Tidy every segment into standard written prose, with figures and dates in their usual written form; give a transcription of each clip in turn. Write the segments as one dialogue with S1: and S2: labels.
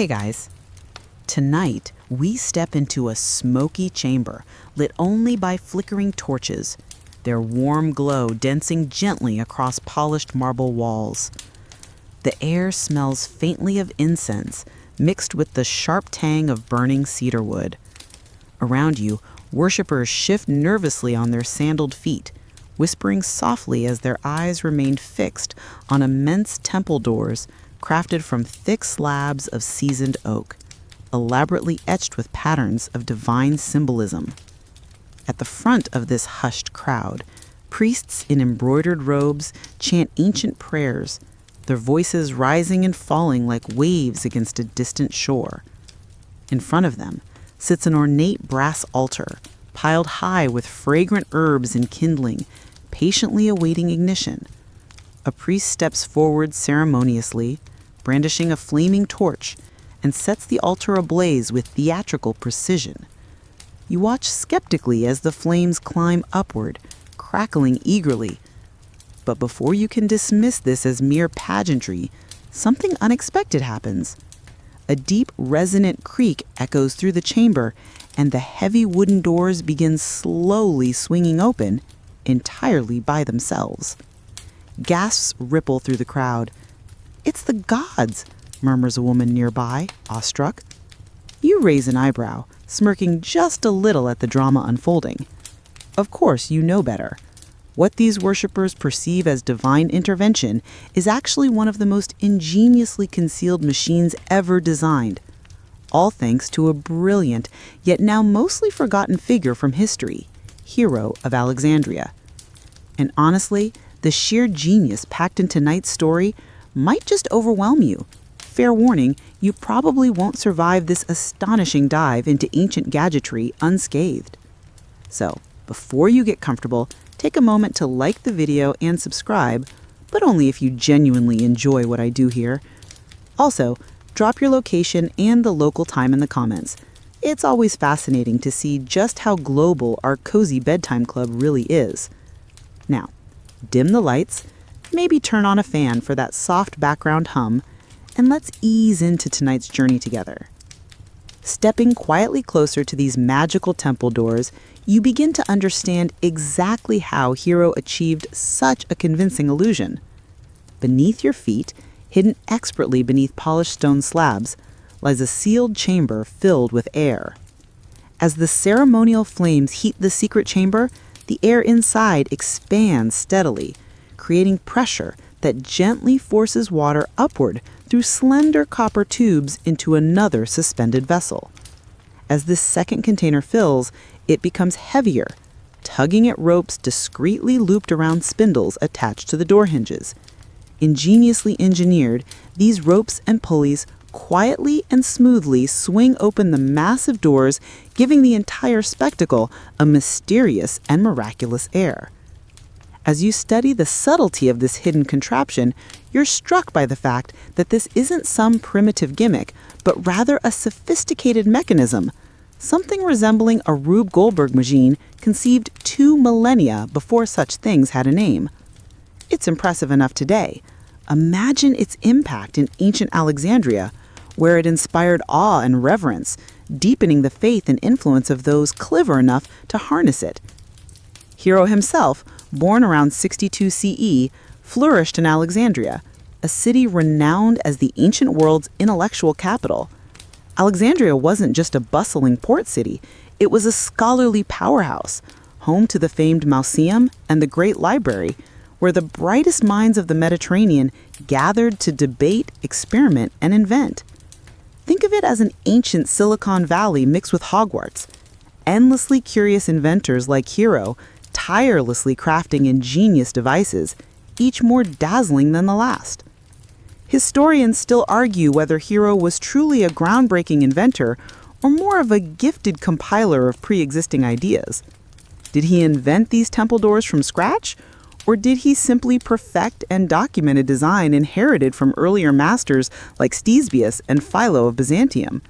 S1: Hey guys, tonight we step into a smoky chamber lit only by flickering torches, their warm glow dancing gently across polished marble walls. The air smells faintly of incense mixed with the sharp tang of burning cedar wood. Around you, worshippers shift nervously on their sandaled feet, whispering softly as their eyes remain fixed on immense temple doors crafted from thick slabs of seasoned oak, elaborately etched with patterns of divine symbolism. At the front of this hushed crowd, priests in embroidered robes chant ancient prayers, their voices rising and falling like waves against a distant shore. In front of them sits an ornate brass altar, piled high with fragrant herbs and kindling, patiently awaiting ignition. A priest steps forward ceremoniously, brandishing a flaming torch, and sets the altar ablaze with theatrical precision. You watch skeptically as the flames climb upward, crackling eagerly. But before you can dismiss this as mere pageantry, something unexpected happens. A deep, resonant creak echoes through the chamber, and the heavy wooden doors begin slowly swinging open, entirely by themselves. Gasps ripple through the crowd. "It's the gods," murmurs a woman nearby, awestruck. You raise an eyebrow, smirking just a little at the drama unfolding. Of course, you know better. What these worshippers perceive as divine intervention is actually one of the most ingeniously concealed machines ever designed, all thanks to a brilliant, yet now mostly forgotten figure from history, Hero of Alexandria. And honestly, the sheer genius packed into tonight's story might just overwhelm you. Fair warning, you probably won't survive this astonishing dive into ancient gadgetry unscathed. So, before you get comfortable, take a moment to like the video and subscribe, but only if you genuinely enjoy what I do here. Also, drop your location and the local time in the comments. It's always fascinating to see just how global our cozy bedtime club really is. Now, dim the lights, maybe turn on a fan for that soft background hum, and let's ease into tonight's journey together. Stepping quietly closer to these magical temple doors, you begin to understand exactly how Hero achieved such a convincing illusion. Beneath your feet, hidden expertly beneath polished stone slabs, lies a sealed chamber filled with air. As the ceremonial flames heat the secret chamber, the air inside expands steadily, creating pressure that gently forces water upward through slender copper tubes into another suspended vessel. As this second container fills, it becomes heavier, tugging at ropes discreetly looped around spindles attached to the door hinges. Ingeniously engineered, these ropes and pulleys quietly and smoothly swing open the massive doors, giving the entire spectacle a mysterious and miraculous air. As you study the subtlety of this hidden contraption, you're struck by the fact that this isn't some primitive gimmick, but rather a sophisticated mechanism, something resembling a Rube Goldberg machine conceived 2 millennia before such things had a name. It's impressive enough today. Imagine its impact in ancient Alexandria, where it inspired awe and reverence, deepening the faith and influence of those clever enough to harness it. Hero himself, born around 62 CE, flourished in Alexandria, a city renowned as the ancient world's intellectual capital. Alexandria wasn't just a bustling port city, it was a scholarly powerhouse, home to the famed Mausoleum and the Great Library, where the brightest minds of the Mediterranean gathered to debate, experiment, and invent. Think of it as an ancient Silicon Valley mixed with Hogwarts. Endlessly curious inventors like Hero, tirelessly crafting ingenious devices, each more dazzling than the last. Historians still argue whether Hero was truly a groundbreaking inventor or more of a gifted compiler of pre-existing ideas. Did he invent these temple doors from scratch, or did he simply perfect and document a design inherited from earlier masters like Ctesibius and Philo of Byzantium?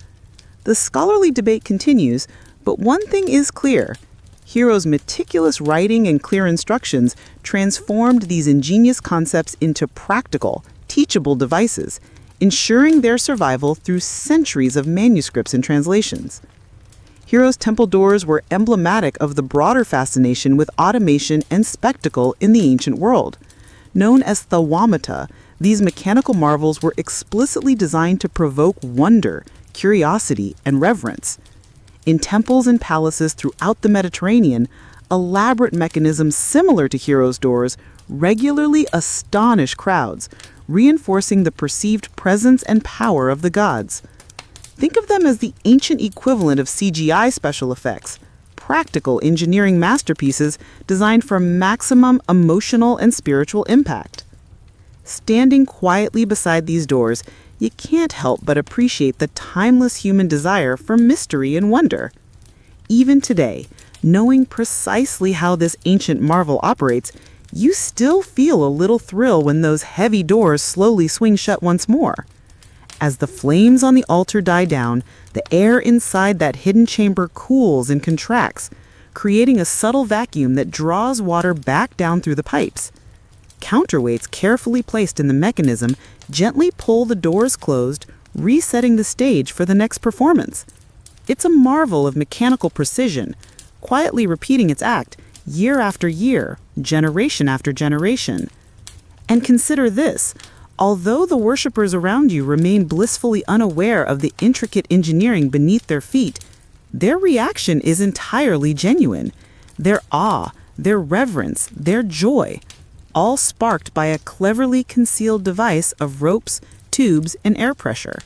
S1: The scholarly debate continues, but one thing is clear. Hero's meticulous writing and clear instructions transformed these ingenious concepts into practical, teachable devices, ensuring their survival through centuries of manuscripts and translations. Heroes' temple doors were emblematic of the broader fascination with automation and spectacle in the ancient world. Known as thauomata, these mechanical marvels were explicitly designed to provoke wonder, curiosity, and reverence. In temples and palaces throughout the Mediterranean, elaborate mechanisms similar to heroes' doors regularly astonish crowds, reinforcing the perceived presence and power of the gods. Think of them as the ancient equivalent of CGI special effects, practical engineering masterpieces designed for maximum emotional and spiritual impact. Standing quietly beside these doors, you can't help but appreciate the timeless human desire for mystery and wonder. Even today, knowing precisely how this ancient marvel operates, you still feel a little thrill when those heavy doors slowly swing shut once more. As the flames on the altar die down, the air inside that hidden chamber cools and contracts, creating a subtle vacuum that draws water back down through the pipes. Counterweights carefully placed in the mechanism gently pull the doors closed, resetting the stage for the next performance. It's a marvel of mechanical precision, quietly repeating its act year after year, generation after generation. And consider this. Although the worshippers around you remain blissfully unaware of the intricate engineering beneath their feet, their reaction is entirely genuine. Their awe, their reverence, their joy, all sparked by a cleverly concealed device of ropes, tubes, and air pressure.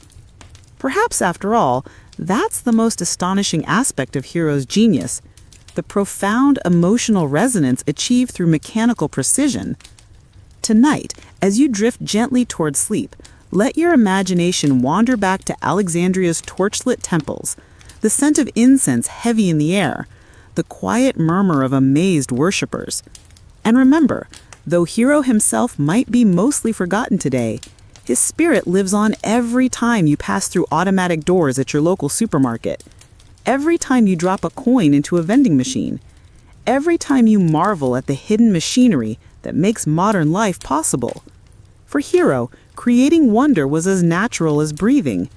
S1: Perhaps, after all, that's the most astonishing aspect of Hero's genius, the profound emotional resonance achieved through mechanical precision. Tonight, as you drift gently toward sleep, let your imagination wander back to Alexandria's torchlit temples, the scent of incense heavy in the air, the quiet murmur of amazed worshippers. And remember, though Hero himself might be mostly forgotten today, his spirit lives on every time you pass through automatic doors at your local supermarket, every time you drop a coin into a vending machine, every time you marvel at the hidden machinery that makes modern life possible. For Hero, creating wonder was as natural as breathing,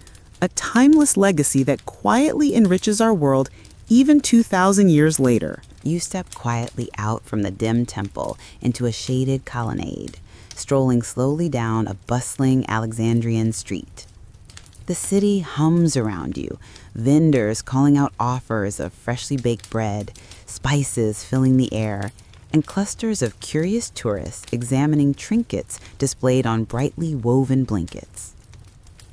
S1: a timeless legacy that quietly enriches our world even 2,000 years later.
S2: You step quietly out from the dim temple into a shaded colonnade, strolling slowly down a bustling Alexandrian street. The city hums around you, vendors calling out offers of freshly baked bread, spices filling the air, and clusters of curious tourists examining trinkets displayed on brightly woven blankets.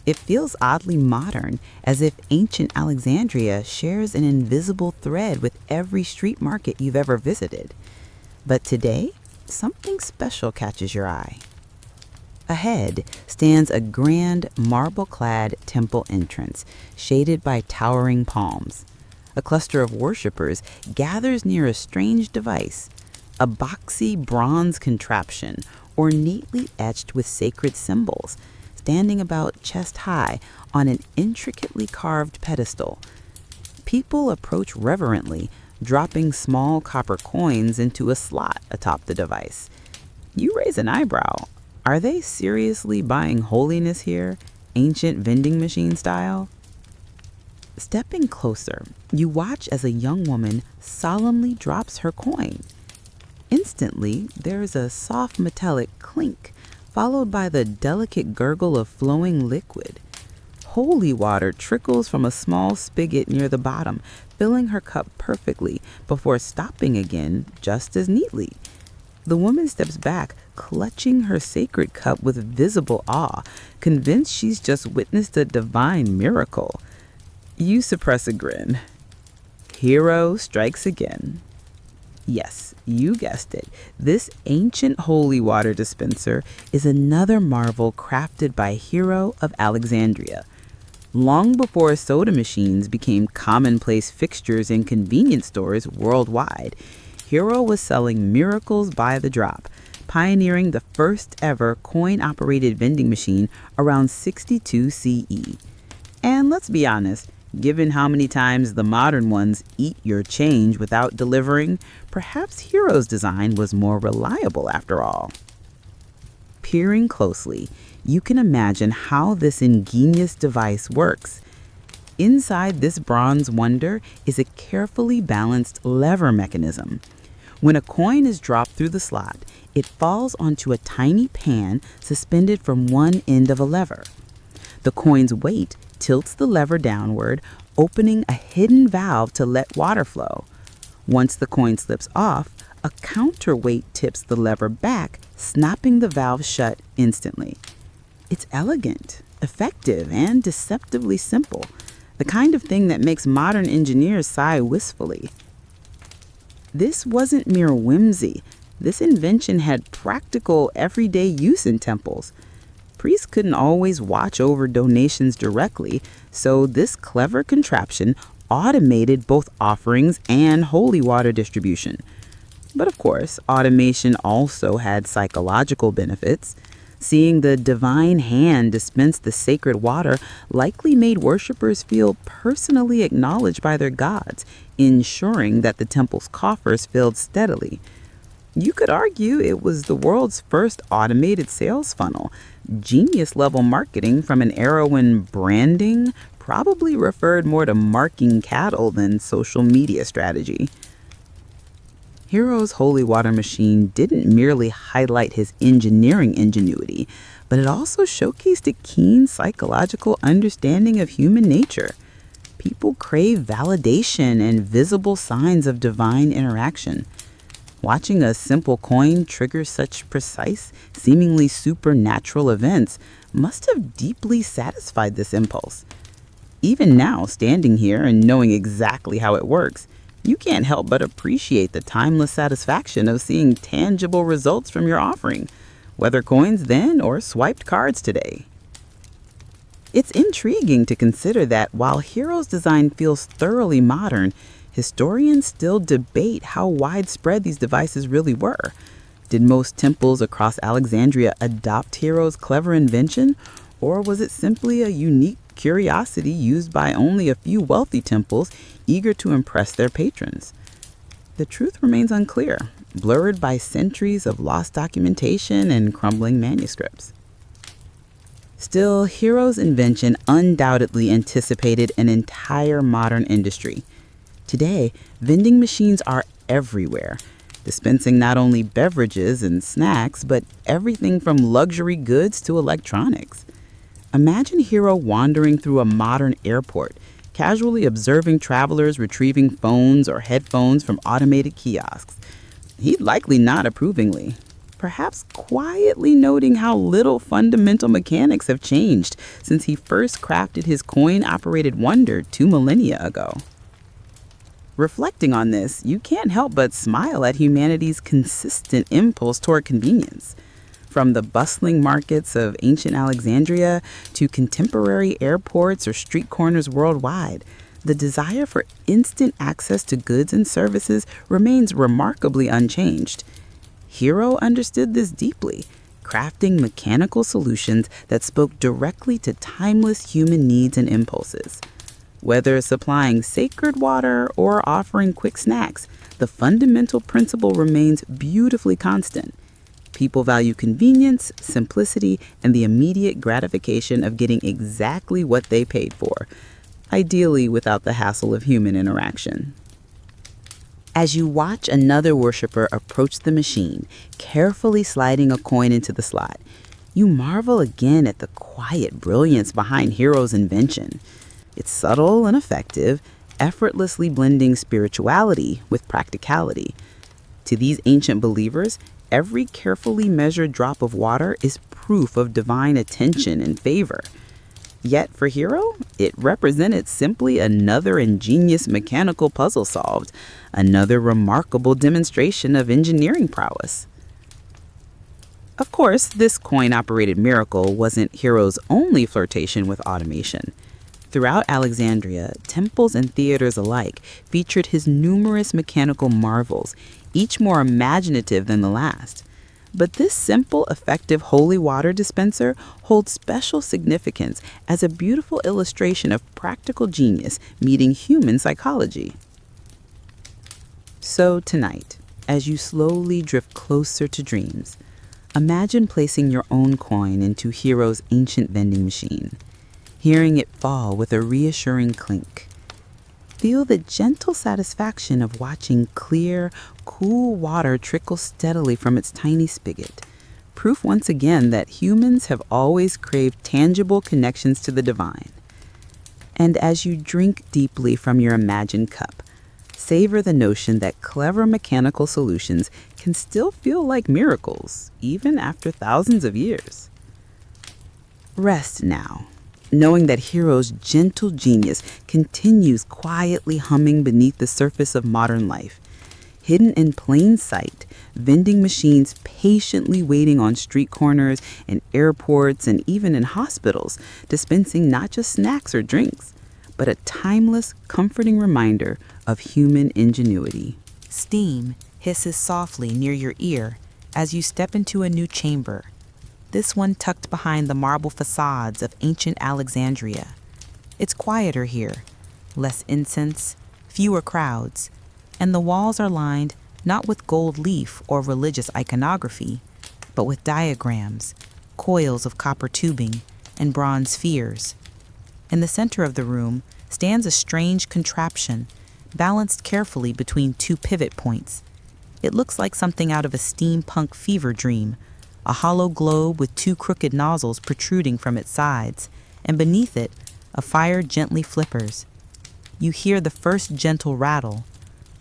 S2: It feels oddly modern, as if ancient Alexandria shares an invisible thread with every street market you've ever visited. But today, something special catches your eye. Ahead stands a grand marble-clad temple entrance, shaded by towering palms. A cluster of worshippers gathers near a strange device, a boxy bronze contraption ornately etched with sacred symbols, standing about chest high on an intricately carved pedestal. People approach reverently, dropping small copper coins into a slot atop the device. You raise an eyebrow. Are they seriously buying holiness here, ancient vending machine style? Stepping closer, you watch as a young woman solemnly drops her coin. Instantly, there is a soft metallic clink, followed by the delicate gurgle of flowing liquid. Holy water trickles from a small spigot near the bottom, filling her cup perfectly before stopping again just as neatly. The woman steps back, clutching her sacred cup with visible awe, convinced she's just witnessed a divine miracle. You suppress a grin. Hero strikes again. Yes, you guessed it. This ancient holy water dispenser is another marvel crafted by Hero of Alexandria. Long before soda machines became commonplace fixtures in convenience stores worldwide, Hero was selling miracles by the drop, pioneering the first ever coin-operated vending machine around 62 CE. And let's be honest, given how many times the modern ones eat your change without delivering, perhaps Hero's design was more reliable after all. Peering closely, you can imagine how this ingenious device works. Inside this bronze wonder is a carefully balanced lever mechanism. When a coin is dropped through the slot, it falls onto a tiny pan suspended from one end of a lever. The coin's weight tilts the lever downward, opening a hidden valve to let water flow. Once the coin slips off, a counterweight tips the lever back, snapping the valve shut instantly. It's elegant, effective, and deceptively simple, the kind of thing that makes modern engineers sigh wistfully. This wasn't mere whimsy. This invention had practical, everyday use in temples. Priests couldn't always watch over donations directly, so this clever contraption automated both offerings and holy water distribution. But of course, automation also had psychological benefits. Seeing the divine hand dispense the sacred water likely made worshippers feel personally acknowledged by their gods, ensuring that the temple's coffers filled steadily. You could argue it was the world's first automated sales funnel, genius-level marketing from an era when branding probably referred more to marking cattle than social media strategy. Hero's holy water machine didn't merely highlight his engineering ingenuity, but it also showcased a keen psychological understanding of human nature. People crave validation and visible signs of divine interaction. Watching a simple coin trigger such precise, seemingly supernatural events must have deeply satisfied this impulse. Even now, standing here and knowing exactly how it works, you can't help but appreciate the timeless satisfaction of seeing tangible results from your offering, whether coins then or swiped cards today. It's intriguing to consider that while Hero's design feels thoroughly modern, historians still debate how widespread these devices really were. Did most temples across Alexandria adopt Hero's clever invention, or was it simply a unique curiosity used by only a few wealthy temples eager to impress their patrons? The truth remains unclear, blurred by centuries of lost documentation and crumbling manuscripts. Still, Hero's invention undoubtedly anticipated an entire modern industry. Today, vending machines are everywhere, dispensing not only beverages and snacks, but everything from luxury goods to electronics. Imagine Hero wandering through a modern airport, casually observing travelers retrieving phones or headphones from automated kiosks. He'd likely nod approvingly, perhaps quietly noting how little fundamental mechanics have changed since he first crafted his coin-operated wonder 2 millennia ago. Reflecting on this, you can't help but smile at humanity's consistent impulse toward convenience. From the bustling markets of ancient Alexandria to contemporary airports or street corners worldwide, the desire for instant access to goods and services remains remarkably unchanged. Hero understood this deeply, crafting mechanical solutions that spoke directly to timeless human needs and impulses. Whether supplying sacred water or offering quick snacks, the fundamental principle remains beautifully constant. People value convenience, simplicity, and the immediate gratification of getting exactly what they paid for, ideally without the hassle of human interaction. As you watch another worshiper approach the machine, carefully sliding a coin into the slot, you marvel again at the quiet brilliance behind Hero's invention. It's subtle and effective, effortlessly blending spirituality with practicality. To these ancient believers, every carefully measured drop of water is proof of divine attention and favor. Yet for Hero, it represented simply another ingenious mechanical puzzle solved, another remarkable demonstration of engineering prowess. Of course, this coin-operated miracle wasn't Hero's only flirtation with automation. Throughout Alexandria, temples and theaters alike featured his numerous mechanical marvels, each more imaginative than the last. But this simple, effective holy water dispenser holds special significance as a beautiful illustration of practical genius meeting human psychology. So tonight, as you slowly drift closer to dreams, Imagine placing your own coin into Hero's ancient vending machine, hearing it fall with a reassuring clink. Feel the gentle satisfaction of watching clear, cool water trickle steadily from its tiny spigot. Proof once again that humans have always craved tangible connections to the divine. And as you drink deeply from your imagined cup, savor the notion that clever mechanical solutions can still feel like miracles, even after thousands of years. Rest now, knowing that Hero's gentle genius continues quietly humming beneath the surface of modern life. Hidden in plain sight, vending machines patiently waiting on street corners and airports and even in hospitals, dispensing not just snacks or drinks, but a timeless, comforting reminder of human ingenuity.
S1: Steam hisses softly near your ear as you step into a new chamber, this one tucked behind the marble facades of ancient Alexandria. It's quieter here, less incense, fewer crowds, and the walls are lined not with gold leaf or religious iconography, but with diagrams, coils of copper tubing, and bronze spheres. In the center of the room stands a strange contraption, balanced carefully between two pivot points. It looks like something out of a steampunk fever dream, a hollow globe with two crooked nozzles protruding from its sides, and beneath it, a fire gently flippers. You hear the first gentle rattle.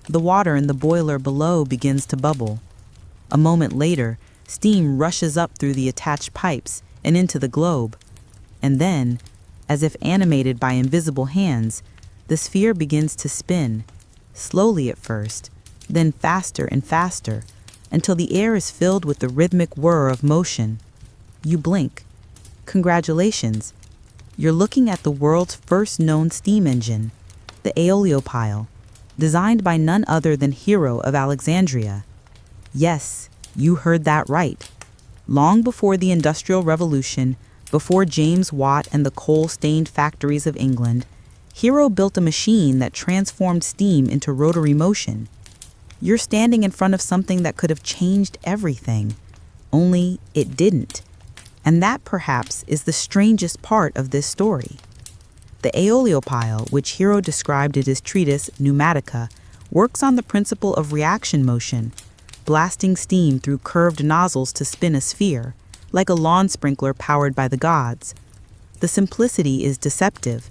S1: The water in the boiler below begins to bubble. A moment later, steam rushes up through the attached pipes and into the globe. And then, as if animated by invisible hands, the sphere begins to spin, slowly at first, then faster and faster, until the air is filled with the rhythmic whir of motion. You blink. Congratulations. You're looking at the world's first known steam engine, the Aeolipile, designed by none other than Hero of Alexandria. Yes, you heard that right. Long before the Industrial Revolution, before James Watt and the coal-stained factories of England, Hero built a machine that transformed steam into rotary motion. You're standing in front of something that could have changed everything, only it didn't. And that, perhaps, is the strangest part of this story. The Aeolipile, which Hero described in his treatise Pneumatica, works on the principle of reaction motion, blasting steam through curved nozzles to spin a sphere, like a lawn sprinkler powered by the gods. The simplicity is deceptive.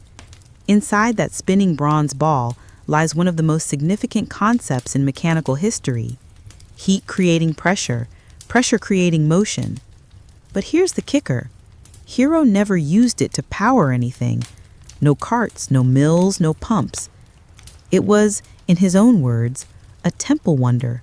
S1: Inside that spinning bronze ball lies one of the most significant concepts in mechanical history: heat creating pressure, pressure creating motion. But here's the kicker. Hero never used it to power anything. No carts, no mills, no pumps. It was, in his own words, a temple wonder,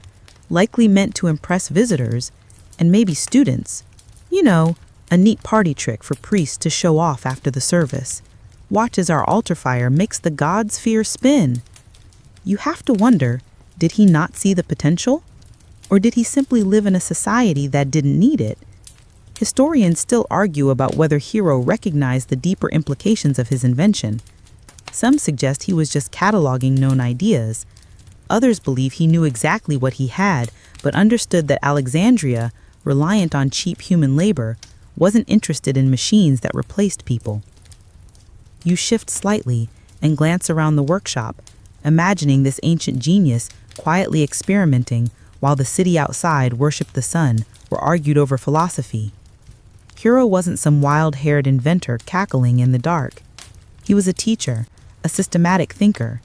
S1: likely meant to impress visitors and maybe students. You know, a neat party trick for priests to show off after the service. Watch as our altar fire makes the god sphere spin. You have to wonder, did he not see the potential? Or did he simply live in a society that didn't need it? Historians still argue about whether Hero recognized the deeper implications of his invention. Some suggest he was just cataloging known ideas. Others believe he knew exactly what he had, but understood that Alexandria, reliant on cheap human labor, wasn't interested in machines that replaced people. You shift slightly and glance around the workshop, imagining this ancient genius quietly experimenting while the city outside worshipped the sun or argued over philosophy. Hero wasn't some wild-haired inventor cackling in the dark. He was a teacher, a systematic thinker.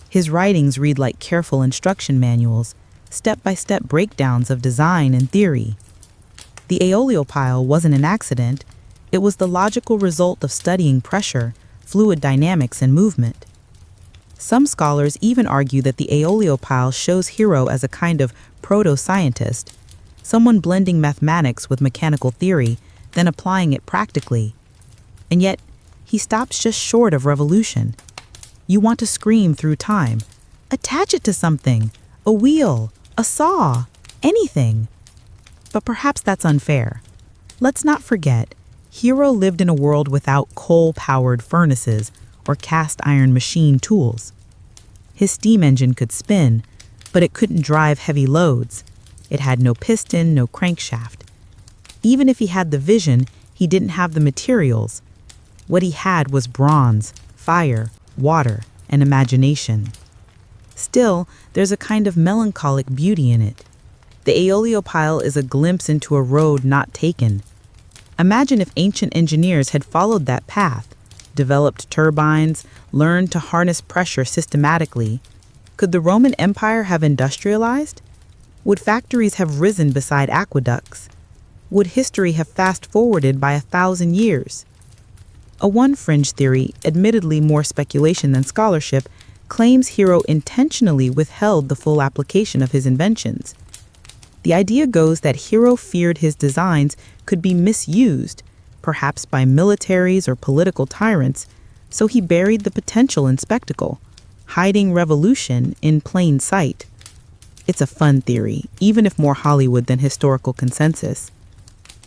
S1: His writings read like careful instruction manuals, step-by-step breakdowns of design and theory. The Aeolipile wasn't an accident. It was the logical result of studying pressure, fluid dynamics, and movement. Some scholars even argue that the Aeolipile shows Hero as a kind of proto-scientist, someone blending mathematics with mechanical theory, then applying it practically. And yet, he stops just short of revolution. You want to scream through time. Attach it to something, a wheel, a saw, anything. But perhaps that's unfair. Let's not forget, Hero lived in a world without coal-powered furnaces or cast-iron machine tools. His steam engine could spin, but it couldn't drive heavy loads. It had no piston, no crankshaft. Even if he had the vision, he didn't have the materials. What he had was bronze, fire, water, and imagination. Still, there's a kind of melancholic beauty in it. The Aeolipile is a glimpse into a road not taken. Imagine if ancient engineers had followed that path, developed turbines, learned to harness pressure systematically. Could the Roman Empire have industrialized? Would factories have risen beside aqueducts? Would history have fast-forwarded by 1,000 years? One fringe theory, admittedly more speculation than scholarship, claims Hero intentionally withheld the full application of his inventions. The idea goes that Hero feared his designs could be misused, perhaps by militaries or political tyrants, so he buried the potential in spectacle, hiding revolution in plain sight. It's a fun theory, even if more Hollywood than historical consensus.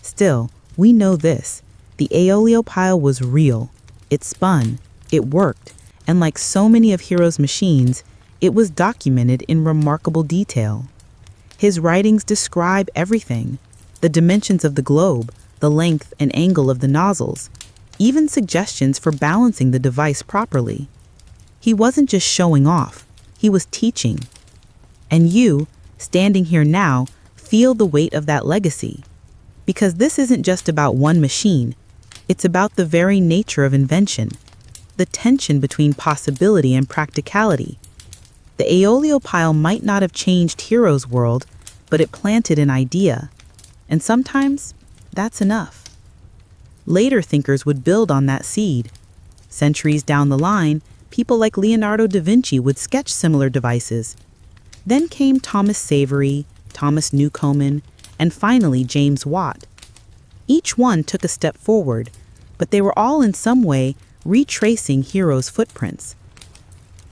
S1: Still, we know this. The Aeolipile was real. It spun. It worked. And like so many of Hero's machines, it was documented in remarkable detail. His writings describe everything: the dimensions of the globe, the length and angle of the nozzles, even suggestions for balancing the device properly. He wasn't just showing off, he was teaching. And you, standing here now, feel the weight of that legacy. Because this isn't just about one machine, it's about the very nature of invention, the tension between possibility and practicality. The Aeolipile might not have changed Hero's world, but it planted an idea. And sometimes, that's enough. Later thinkers would build on that seed. Centuries down the line, people like Leonardo da Vinci would sketch similar devices. Then came Thomas Savery, Thomas Newcomen, and finally James Watt. Each one took a step forward, but they were all in some way retracing Hero's footprints.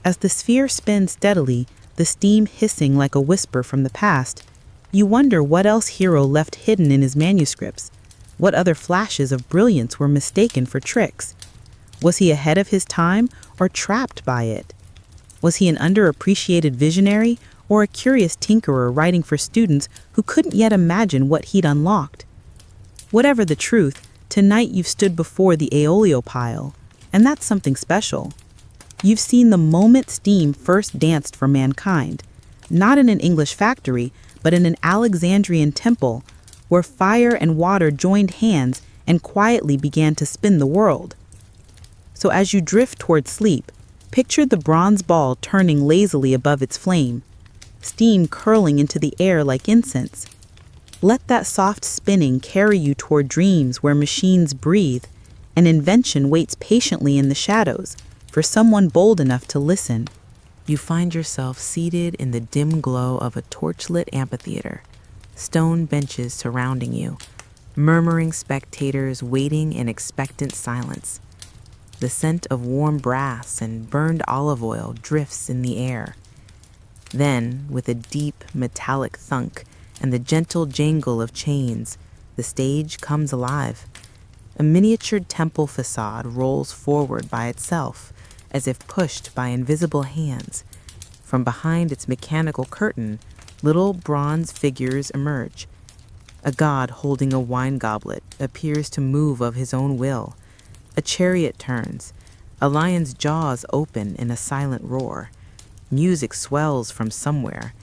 S1: As the sphere spins steadily, the steam hissing like a whisper from the past, you wonder what else Hero left hidden in his manuscripts. What other flashes of brilliance were mistaken for tricks? Was he ahead of his time or trapped by it? Was he an underappreciated visionary or a curious tinkerer writing for students who couldn't yet imagine what he'd unlocked? Whatever the truth, tonight you've stood before the Aeolipile, and that's something special. You've seen the moment steam first danced for mankind, not in an English factory, but in an Alexandrian temple, where fire and water joined hands and quietly began to spin the world. So as you drift toward sleep, picture the bronze ball turning lazily above its flame, steam curling into the air like incense. Let that soft spinning carry you toward dreams where machines breathe, and invention waits patiently in the shadows for someone bold enough to listen. You find yourself seated in the dim glow of a torchlit amphitheater, stone benches surrounding you, murmuring spectators waiting in expectant silence. The scent of warm brass and burned olive oil drifts in the air. Then, with a deep metallic thunk and the gentle jangle of chains, the stage comes alive. A miniatured temple facade rolls forward by itself, as if pushed by invisible hands. From behind its mechanical curtain, little bronze figures emerge. A god holding a wine goblet appears to move of his own will. A chariot turns. A lion's jaws open in a silent roar. Music swells from somewhere,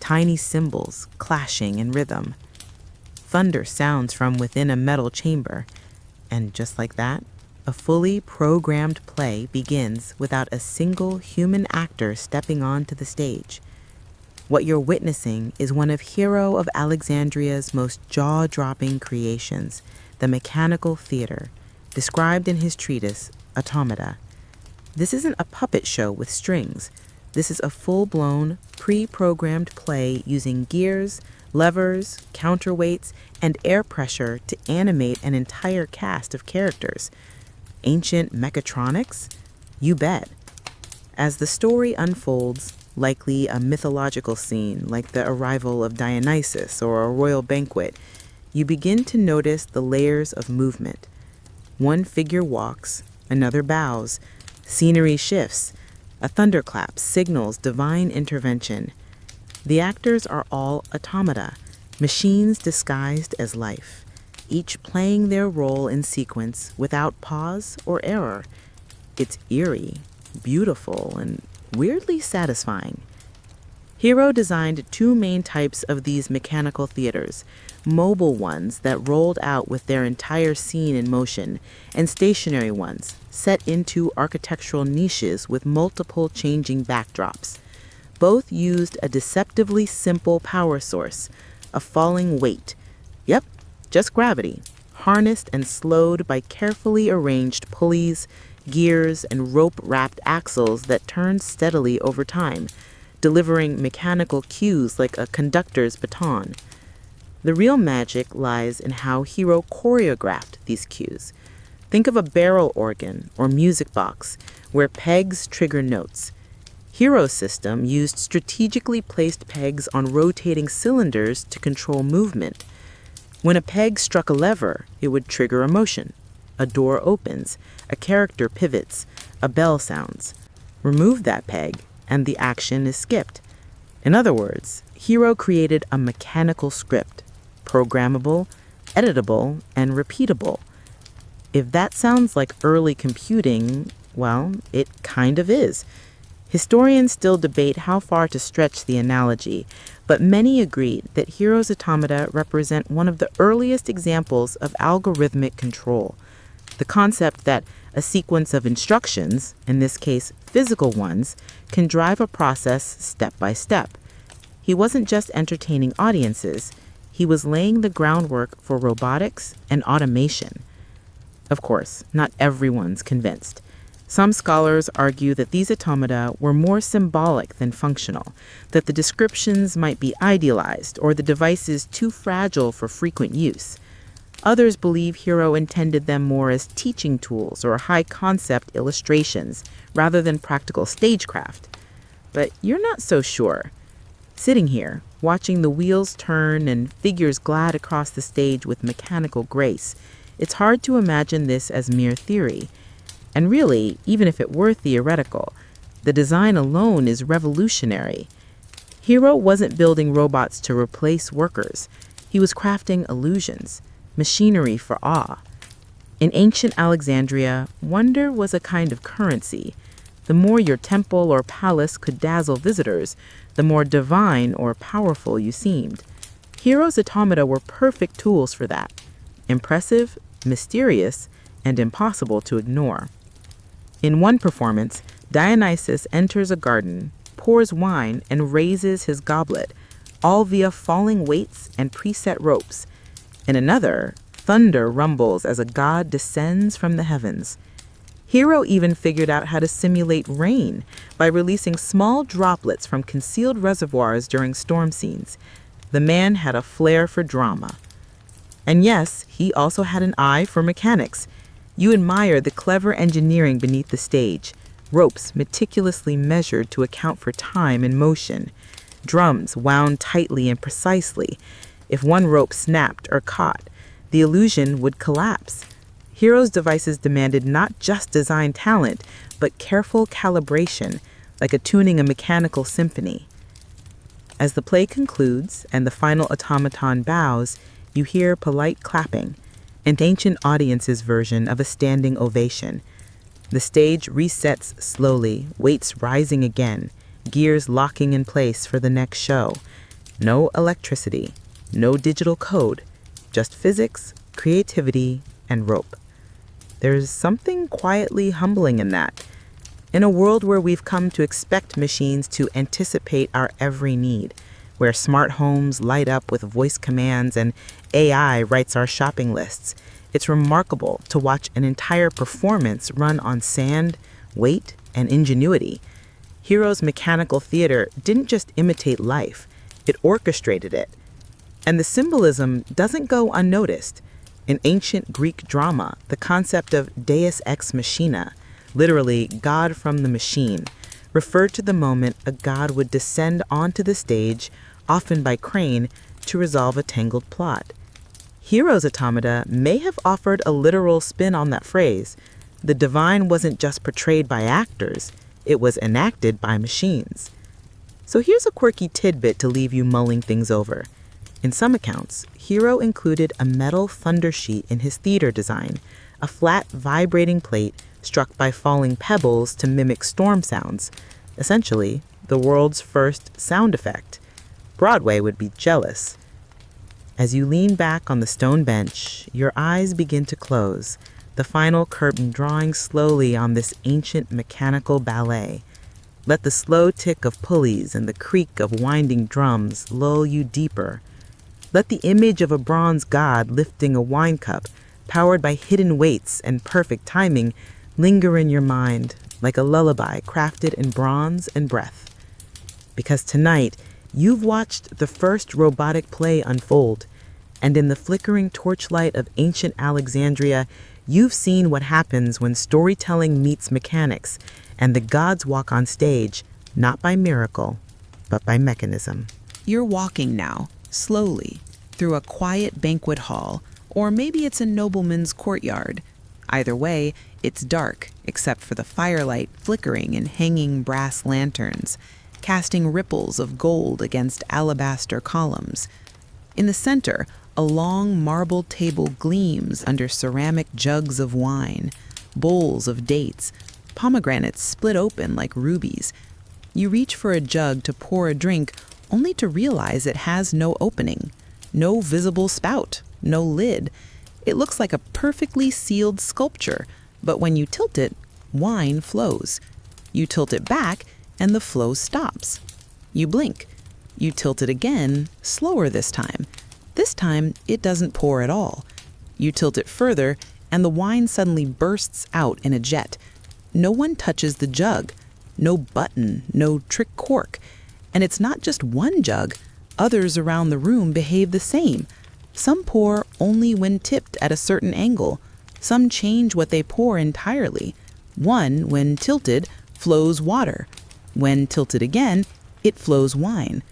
S1: tiny cymbals clashing in rhythm. Thunder sounds from within a metal chamber, and just like that, a fully programmed play begins without a single human actor stepping onto the stage. What you're witnessing is one of Hero of Alexandria's most jaw-dropping creations, the mechanical theater, described in his treatise, Automata. This isn't a puppet show with strings. This is a full-blown, pre-programmed play using gears, levers, counterweights, and air pressure to animate an entire cast of characters. Ancient mechatronics? You bet. As the story unfolds, likely a mythological scene like the arrival of Dionysus or a royal banquet, you begin to notice the layers of movement. One figure walks, another bows, scenery shifts, a thunderclap signals divine intervention. The actors are all automata, machines disguised as life. each playing their role in sequence without pause or error. It's eerie, beautiful, and weirdly satisfying. Hero designed two main types of these mechanical theaters: mobile ones that rolled out with their entire scene in motion, and stationary ones set into architectural niches with multiple changing backdrops. Both used a deceptively simple power source, a falling weight. Yep, just gravity, harnessed and slowed by carefully arranged pulleys, gears, and rope-wrapped axles that turned steadily over time, delivering mechanical cues like a conductor's baton. The real magic lies in how Hero choreographed these cues. Think of a barrel organ or music box where pegs trigger notes. Hero's system used strategically placed pegs on rotating cylinders to control movement. When a peg struck a lever, it would trigger a motion. A door opens, a character pivots, a bell sounds. Remove that peg, and the action is skipped. In other words, Hero created a mechanical script, programmable, editable, and repeatable. If that sounds like early computing, well, it kind of is. Historians still debate how far to stretch the analogy, but many agreed that Hero's automata represent one of the earliest examples of algorithmic control. The concept that a sequence of instructions, in this case physical ones, can drive a process step by step. He wasn't just entertaining audiences, he was laying the groundwork for robotics and automation. Of course, not everyone's convinced. Some scholars argue that these automata were more symbolic than functional, that the descriptions might be idealized or the devices too fragile for frequent use. Others believe Hero intended them more as teaching tools or high-concept illustrations rather than practical stagecraft. But you're not so sure. Sitting here, watching the wheels turn and figures glide across the stage with mechanical grace, it's hard to imagine this as mere theory. And really, even if it were theoretical, the design alone is revolutionary. Hero wasn't building robots to replace workers. He was crafting illusions, machinery for awe. In ancient Alexandria, wonder was a kind of currency. The more your temple or palace could dazzle visitors, the more divine or powerful you seemed. Hero's automata were perfect tools for that. Impressive, mysterious, and impossible to ignore. In one performance, Dionysus enters a garden, pours wine, and raises his goblet, all via falling weights and preset ropes. In another, thunder rumbles as a god descends from the heavens. Hero even figured out how to simulate rain by releasing small droplets from concealed reservoirs during storm scenes. The man had a flair for drama. And yes, he also had an eye for mechanics. You admire the clever engineering beneath the stage, ropes meticulously measured to account for time and motion, drums wound tightly and precisely. If one rope snapped or caught, the illusion would collapse. Hero's devices demanded not just design talent, but careful calibration, like tuning a mechanical symphony. As the play concludes and the final automaton bows, you hear polite clapping, an ancient audience's version of a standing ovation. The stage resets slowly, weights rising again, gears locking in place for the next show. No electricity, no digital code, just physics, creativity, and rope. There's something quietly humbling in that. In a world where we've come to expect machines to anticipate our every need, where smart homes light up with voice commands and AI writes our shopping lists, it's remarkable to watch an entire performance run on sand, weight, and ingenuity. Hero's mechanical theater didn't just imitate life, it orchestrated it. And the symbolism doesn't go unnoticed. In ancient Greek drama, the concept of deus ex machina, literally God from the machine, referred to the moment a god would descend onto the stage, often by crane, to resolve a tangled plot. Hero's automata may have offered a literal spin on that phrase. The divine wasn't just portrayed by actors, it was enacted by machines. So here's a quirky tidbit to leave you mulling things over. In some accounts, Hero included a metal thunder sheet in his theater design, a flat, vibrating plate struck by falling pebbles to mimic storm sounds. Essentially, the world's first sound effect. Broadway would be jealous. As you lean back on the stone bench, your eyes begin to close, the final curtain drawing slowly on this ancient mechanical ballet. Let the slow tick of pulleys and the creak of winding drums lull you deeper. Let the image of a bronze god lifting a wine cup, powered by hidden weights and perfect timing, linger in your mind like a lullaby crafted in bronze and breath. Because tonight, you've watched the first robotic play unfold, and in the flickering torchlight of ancient Alexandria, you've seen what happens when storytelling meets mechanics, and the gods walk on stage, not by miracle, but by mechanism.
S3: You're walking now, slowly, through a quiet banquet hall, or maybe it's a nobleman's courtyard. Either way, it's dark, except for the firelight flickering in hanging brass lanterns, casting ripples of gold against alabaster columns. In the center, a long marble table gleams under ceramic jugs of wine, bowls of dates, pomegranates split open like rubies. You reach for a jug to pour a drink, only to realize it has no opening, no visible spout, no lid. It looks like a perfectly sealed sculpture, but when you tilt it, wine flows. You tilt it back, and the flow stops. You blink. You tilt it again, slower this time. This time, it doesn't pour at all. You tilt it further, and the wine suddenly bursts out in a jet. No one touches the jug. No button, no trick cork. And it's not just one jug. Others around the room behave the same. Some pour only when tipped at a certain angle. Some change what they pour entirely. One, when tilted, flows water. When tilted again, it flows wine.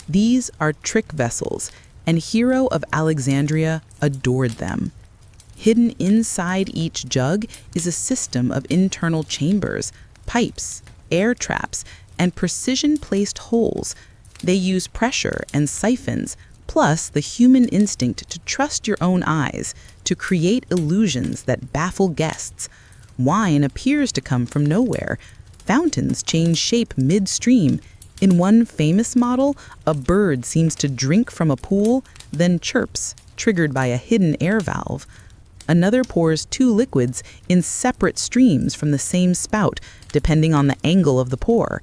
S3: These are trick vessels, and Hero of Alexandria adored them. Hidden inside each jug is a system of internal chambers, pipes, air traps, and precision-placed holes. They use pressure and siphons, plus the human instinct to trust your own eyes, to create illusions that baffle guests. Wine appears to come from nowhere. Fountains change shape midstream. In one famous model, a bird seems to drink from a pool, then chirps, triggered by a hidden air valve. Another pours two liquids in separate streams from the same spout, depending on the angle of the pour.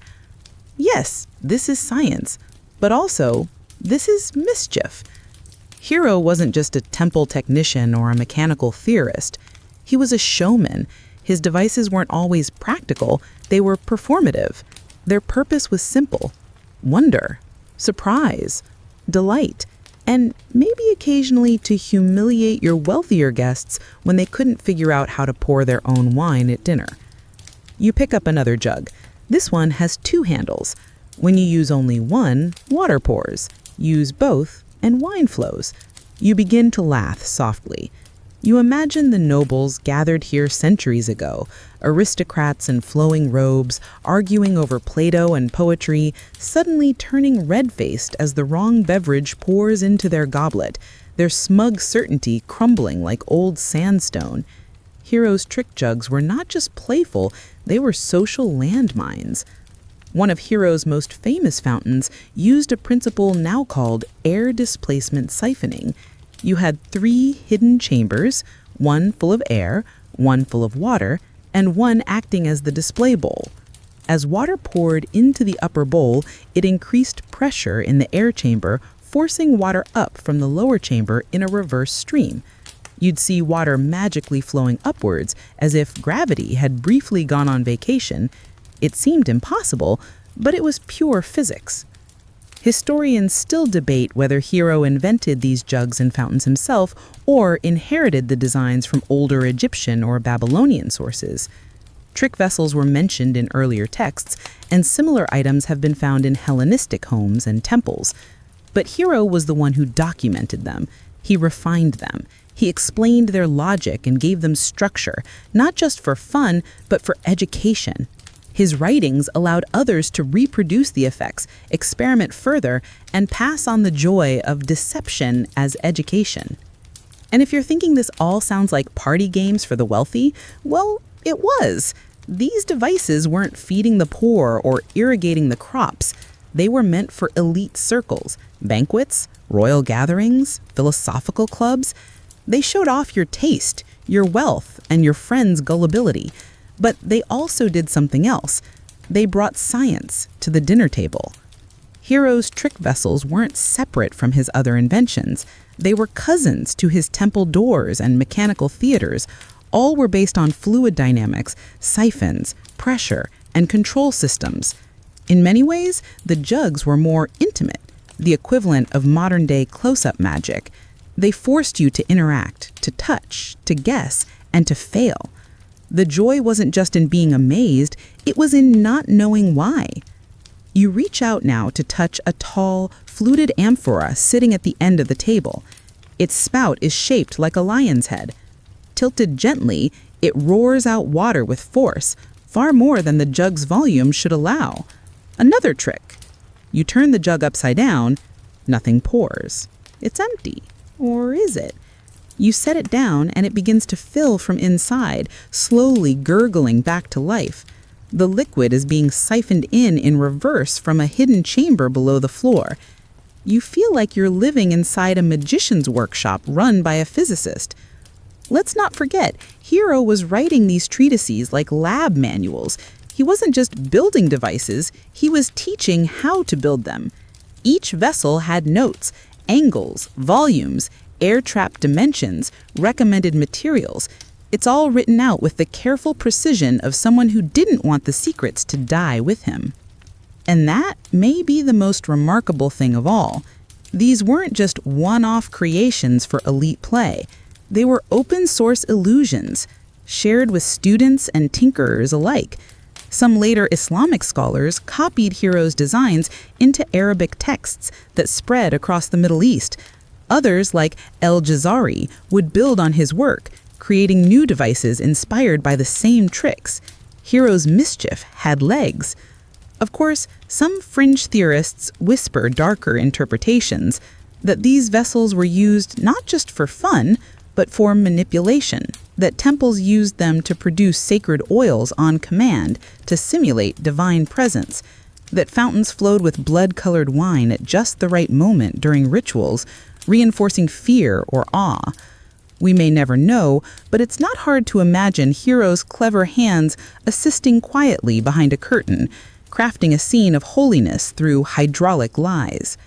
S3: Yes, this is science, but also, this is mischief. Hero wasn't just a temple technician or a mechanical theorist. He was a showman. His devices weren't always practical, they were performative. Their purpose was simple: wonder, surprise, delight, and maybe occasionally to humiliate your wealthier guests when they couldn't figure out how to pour their own wine at dinner. You pick up another jug. This one has two handles. When you use only one, water pours. Use both, and wine flows. You begin to laugh softly. You imagine the nobles gathered here centuries ago, aristocrats in flowing robes, arguing over Plato and poetry, suddenly turning red-faced as the wrong beverage pours into their goblet, their smug certainty crumbling like old sandstone. Hero's trick jugs were not just playful, they were social landmines. One of Hero's most famous fountains used a principle now called air displacement siphoning. You had 3 hidden chambers, one full of air, one full of water, and one acting as the display bowl. As water poured into the upper bowl, it increased pressure in the air chamber, forcing water up from the lower chamber in a reverse stream. You'd see water magically flowing upwards, as if gravity had briefly gone on vacation. It seemed impossible, but it was pure physics. Historians still debate whether Hero invented these jugs and fountains himself or inherited the designs from older Egyptian or Babylonian sources. Trick vessels were mentioned in earlier texts, and similar items have been found in Hellenistic homes and temples. But Hero was the one who documented them. He refined them. He explained their logic and gave them structure, not just for fun, but for education. His writings allowed others to reproduce the effects, experiment further, and pass on the joy of deception as education. And if you're thinking this all sounds like party games for the wealthy, well, it was. These devices weren't feeding the poor or irrigating the crops. They were meant for elite circles, banquets, royal gatherings, philosophical clubs. They showed off your taste, your wealth, and your friends' gullibility. But they also did something else. They brought science to the dinner table. Hero's trick vessels weren't separate from his other inventions. They were cousins to his temple doors and mechanical theaters. All were based on fluid dynamics, siphons, pressure, and control systems. In many ways, the jugs were more intimate, the equivalent of modern-day close-up magic. They forced you to interact, to touch, to guess, and to fail. The joy wasn't just in being amazed, it was in not knowing why. You reach out now to touch a tall, fluted amphora sitting at the end of the table. Its spout is shaped like a lion's head. Tilted gently, it roars out water with force, far more than the jug's volume should allow. Another trick. You turn the jug upside down, nothing pours. It's empty. Or is it? You set it down and it begins to fill from inside, slowly gurgling back to life. The liquid is being siphoned in reverse from a hidden chamber below the floor. You feel like you're living inside a magician's workshop run by a physicist. Let's not forget, Hero was writing these treatises like lab manuals. He wasn't just building devices, he was teaching how to build them. Each vessel had notes, angles, volumes, air trap dimensions, recommended materials. It's all written out with the careful precision of someone who didn't want the secrets to die with him. And that may be the most remarkable thing of all. These weren't just one-off creations for elite play. They were open-source illusions, shared with students and tinkerers alike. Some later Islamic scholars copied Hero's designs into Arabic texts that spread across the Middle East. Others, like El-Jazari, would build on his work, creating new devices inspired by the same tricks. Hero's mischief had legs. Of course, some fringe theorists whisper darker interpretations, that these vessels were used not just for fun, but for manipulation, that temples used them to produce sacred oils on command to simulate divine presence, that fountains flowed with blood-colored wine at just the right moment during rituals, reinforcing fear or awe. We may never know, but it's not hard to imagine Hero's clever hands assisting quietly behind a curtain, crafting a scene of holiness through hydraulic lies.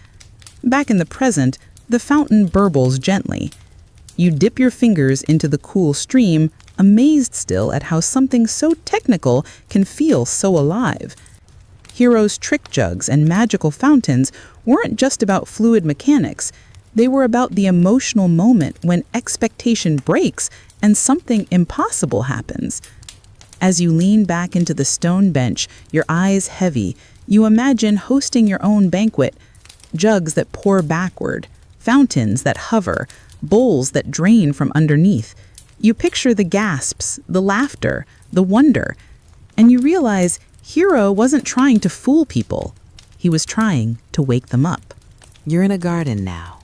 S3: Back in the present, the fountain burbles gently. You dip your fingers into the cool stream, amazed still at how something so technical can feel so alive. Hero's trick jugs and magical fountains weren't just about fluid mechanics. They were about the emotional moment when expectation breaks and something impossible happens. As you lean back into the stone bench, your eyes heavy, you imagine hosting your own banquet. Jugs that pour backward, fountains that hover, bowls that drain from underneath. You picture the gasps, the laughter, the wonder, and you realize Hero wasn't trying to fool people. He was trying to wake them up.
S2: You're in a garden now,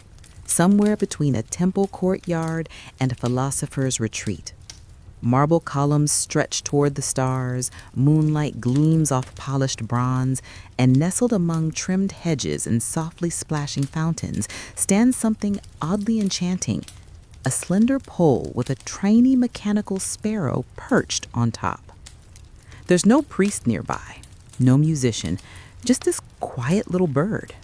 S2: somewhere between a temple courtyard and a philosopher's retreat. Marble columns stretch toward the stars, moonlight gleams off polished bronze, and nestled among trimmed hedges and softly splashing fountains stands something oddly enchanting, a slender pole with a tiny mechanical sparrow perched on top. There's no priest nearby, no musician, just this quiet little bird.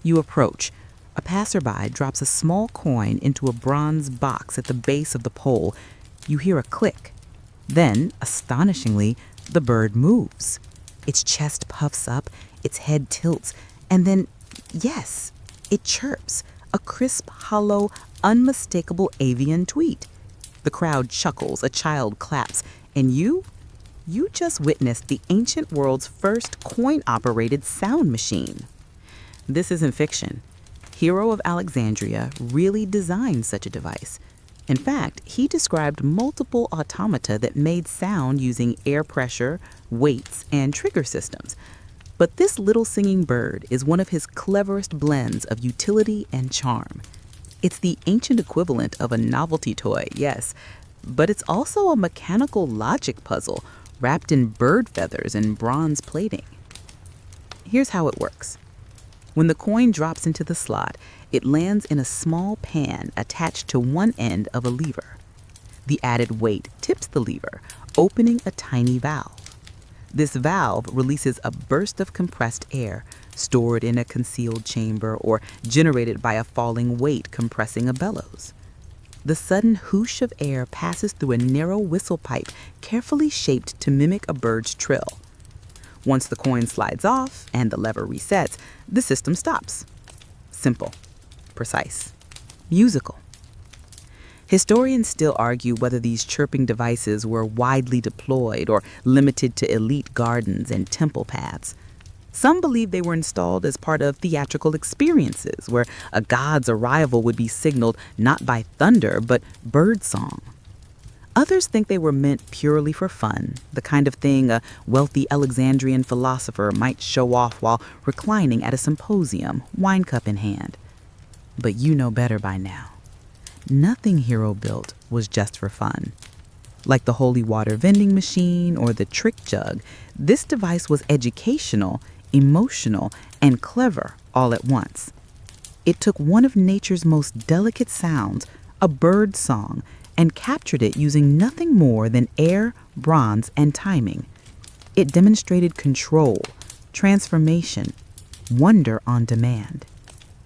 S2: You approach. A passerby drops a small coin into a bronze box at the base of the pole. You hear a click. Then, astonishingly, the bird moves. Its chest puffs up, its head tilts, and then, yes, it chirps, a crisp, hollow, unmistakable avian tweet. The crowd chuckles, a child claps, and you just witnessed the ancient world's first coin-operated sound machine. This isn't fiction. Hero of Alexandria really designed such a device. In fact, he described multiple automata that made sound using air pressure, weights, and trigger systems. But this little singing bird is one of his cleverest blends of utility and charm. It's the ancient equivalent of a novelty toy, yes, but it's also a mechanical logic puzzle wrapped in bird feathers and bronze plating. Here's how it works. When the coin drops into the slot, it lands in a small pan attached to one end of a lever. The added weight tips the lever, opening a tiny valve. This valve releases a burst of compressed air, stored in a concealed chamber or generated by a falling weight compressing a bellows. The sudden whoosh of air passes through a narrow whistle pipe carefully shaped to mimic a bird's trill. Once the coin slides off and the lever resets, the system stops. Simple, precise, musical. Historians still argue whether these chirping devices were widely deployed or limited to elite gardens and temple paths. Some believe they were installed as part of theatrical experiences, where a god's arrival would be signaled not by thunder, but birdsong. Others think they were meant purely for fun, the kind of thing a wealthy Alexandrian philosopher might show off while reclining at a symposium, wine cup in hand. But you know better by now. Nothing Hero built was just for fun. Like the holy water vending machine or the trick jug, this device was educational, emotional, and clever all at once. It took one of nature's most delicate sounds, a bird song, and captured it using nothing more than air, bronze, and timing. It demonstrated control, transformation, wonder on demand.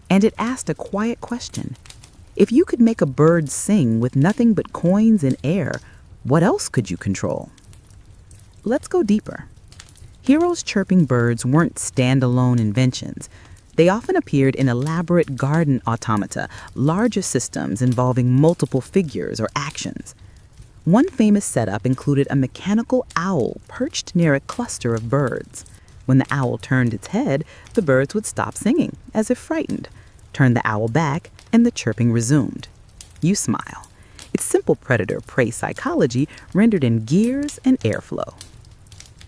S2: And it asked a quiet question. If you could make a bird sing with nothing but coins and air, what else could you control? Let's go deeper. Hero's chirping birds weren't standalone inventions. They often appeared in elaborate garden automata, larger systems involving multiple figures or actions. One famous setup included a mechanical owl perched near a cluster of birds. When the owl turned its head, the birds would stop singing, as if frightened. Turn the owl back, and the chirping resumed. You smile. It's simple predator-prey psychology rendered in gears and airflow.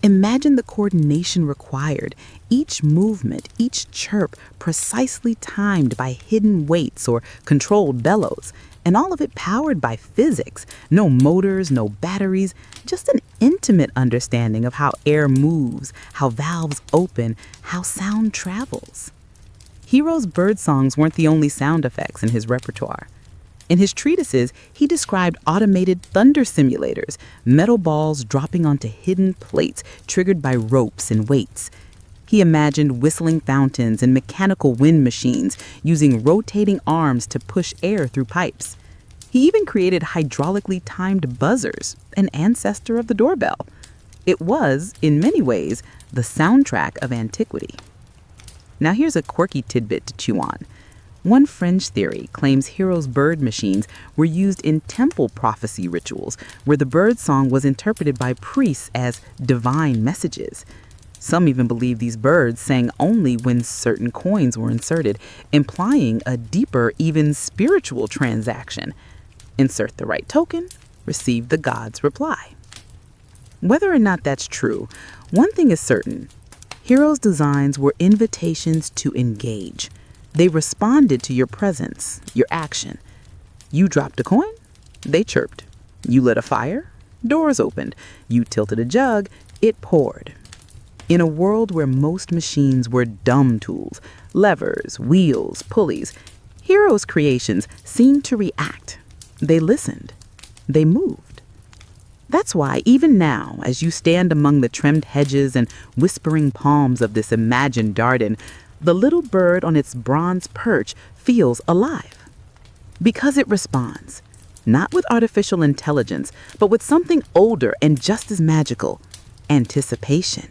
S2: Imagine the coordination required, each movement, each chirp precisely timed by hidden weights or controlled bellows, and all of it powered by physics. No motors, no batteries, just an intimate understanding of how air moves, how valves open, how sound travels. Hero's bird songs weren't the only sound effects in his repertoire. In his treatises, he described automated thunder simulators, metal balls dropping onto hidden plates triggered by ropes and weights. He imagined whistling fountains and mechanical wind machines using rotating arms to push air through pipes. He even created hydraulically timed buzzers, an ancestor of the doorbell. It was, in many ways, the soundtrack of antiquity. Now here's a quirky tidbit to chew on. One fringe theory claims Hero's bird machines were used in temple prophecy rituals, where the bird song was interpreted by priests as divine messages. Some even believe these birds sang only when certain coins were inserted, implying a deeper, even spiritual transaction. Insert the right token, receive the god's reply. Whether or not that's true, one thing is certain. Hero's designs were invitations to engage. They responded to your presence, your action. You dropped a coin, they chirped. You lit a fire, doors opened. You tilted a jug, it poured. In a world where most machines were dumb tools, levers, wheels, pulleys, Hero's creations seemed to react. They listened. They moved. That's why, even now, as you stand among the trimmed hedges and whispering palms of this imagined garden, the little bird on its bronze perch feels alive. Because it responds, not with artificial intelligence, but with something older and just as magical, anticipation.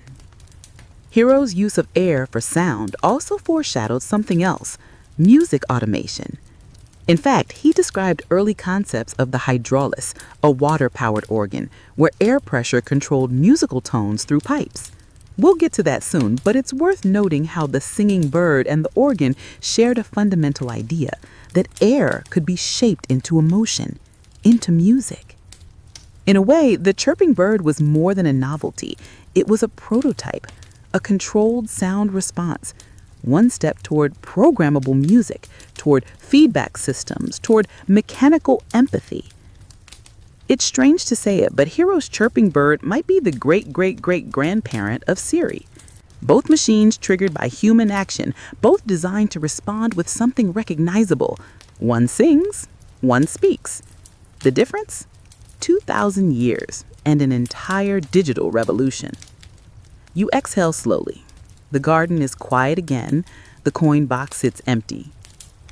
S2: Hero's use of air for sound also foreshadowed something else, music automation. In fact, he described early concepts of the hydraulis, a water-powered organ, where air pressure controlled musical tones through pipes. We'll get to that soon, but it's worth noting how the singing bird and the organ shared a fundamental idea, that air could be shaped into emotion. into music. In a way, the chirping bird was more than a novelty. It was a prototype, a controlled sound response, one step toward programmable music, toward feedback systems, toward mechanical empathy. It's strange to say it, but Hero's chirping bird might be the great-great-great-grandparent of Siri. Both machines triggered by human action, both designed to respond with something recognizable. One sings, one speaks. The difference? 2,000 years and an entire digital revolution. You exhale slowly. The garden is quiet again. The coin box sits empty.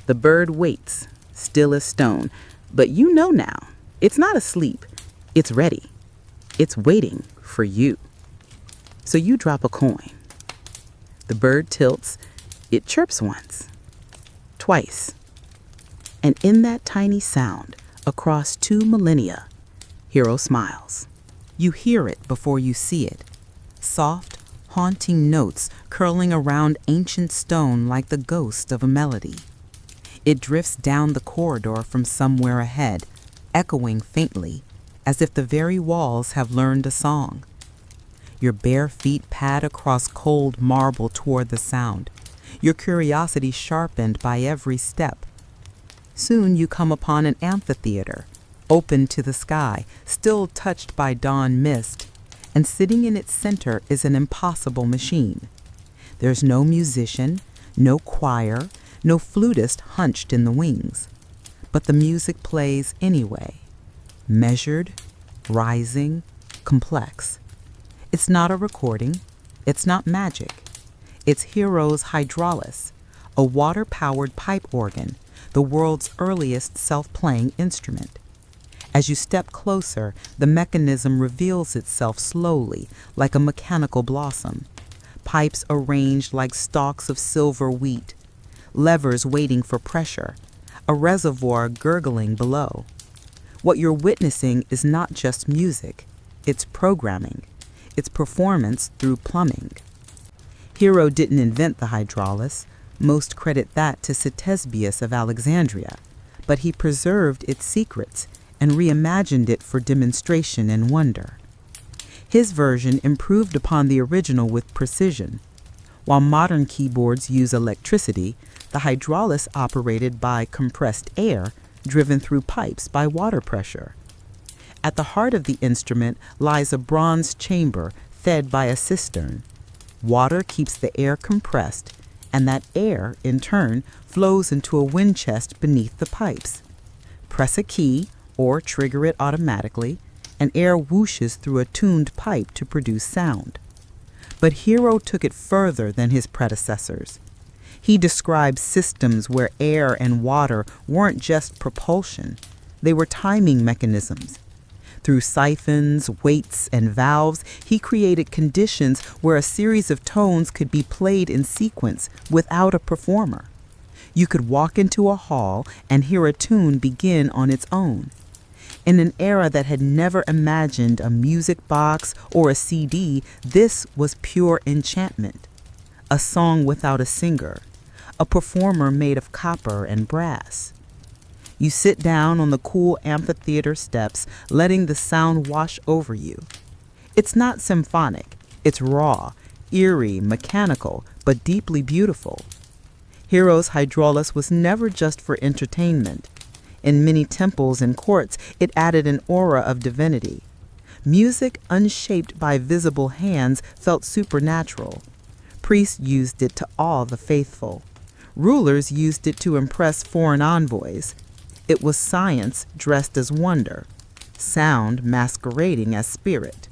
S2: The bird waits, still as stone. But you know now, it's not asleep. It's ready. It's waiting for you. So you drop a coin. The bird tilts. It chirps once, twice. And in that tiny sound, across 2 millennia, Hero smiles. You hear it before you see it. Soft, haunting notes curling around ancient stone like the ghost of a melody. It drifts down the corridor from somewhere ahead, echoing faintly, as if the very walls have learned a song. Your bare feet pad across cold marble toward the sound, your curiosity sharpened by every step. Soon you come upon an amphitheater, open to the sky, still touched by dawn mist, and sitting in its center is an impossible machine. There's no musician, no choir, no flutist hunched in the wings. But the music plays anyway, measured, rising, complex. It's not a recording, it's not magic. It's Hero's hydraulis, a water-powered pipe organ, the world's earliest self-playing instrument. As you step closer, the mechanism reveals itself slowly, like a mechanical blossom. Pipes arranged like stalks of silver wheat, levers waiting for pressure, a reservoir gurgling below. What you're witnessing is not just music, it's programming, it's performance through plumbing. Hero didn't invent the hydraulis, most credit that to Ctesibius of Alexandria, but he preserved its secrets and reimagined it for demonstration and wonder. His version improved upon the original with precision. While modern keyboards use electricity, the hydraulis operated by compressed air driven through pipes by water pressure. At the heart of the instrument lies a bronze chamber fed by a cistern. Water keeps the air compressed, and that air, in turn, flows into a wind chest beneath the pipes. Press a key, or trigger it automatically, and air whooshes through a tuned pipe to produce sound. But Hero took it further than his predecessors. He described systems where air and water weren't just propulsion, they were timing mechanisms. Through siphons, weights, and valves, he created conditions where a series of tones could be played in sequence without a performer. You could walk into a hall and hear a tune begin on its own. In an era that had never imagined a music box or a CD, this was pure enchantment. A song without a singer, a performer made of copper and brass. You sit down on the cool amphitheater steps, letting the sound wash over you. It's not symphonic, it's raw, eerie, mechanical, but deeply beautiful. Hero's hydraulis was never just for entertainment. In many temples and courts, it added an aura of divinity. Music unshaped by visible hands felt supernatural. Priests used it to awe the faithful. Rulers used it to impress foreign envoys. It was science dressed as wonder, sound masquerading as spirit.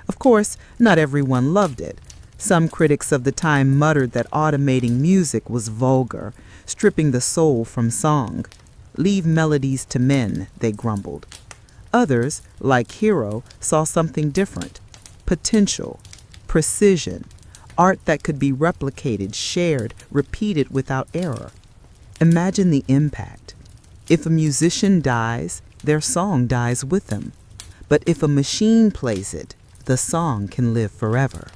S2: Of course, not everyone loved it. Some critics of the time muttered that automating music was vulgar, stripping the soul from song. Leave melodies to men, they grumbled. Others, like Hero, saw something different. Potential, precision, art that could be replicated, shared, repeated without error. Imagine the impact. If a musician dies, their song dies with them. But if a machine plays it, the song can live forever.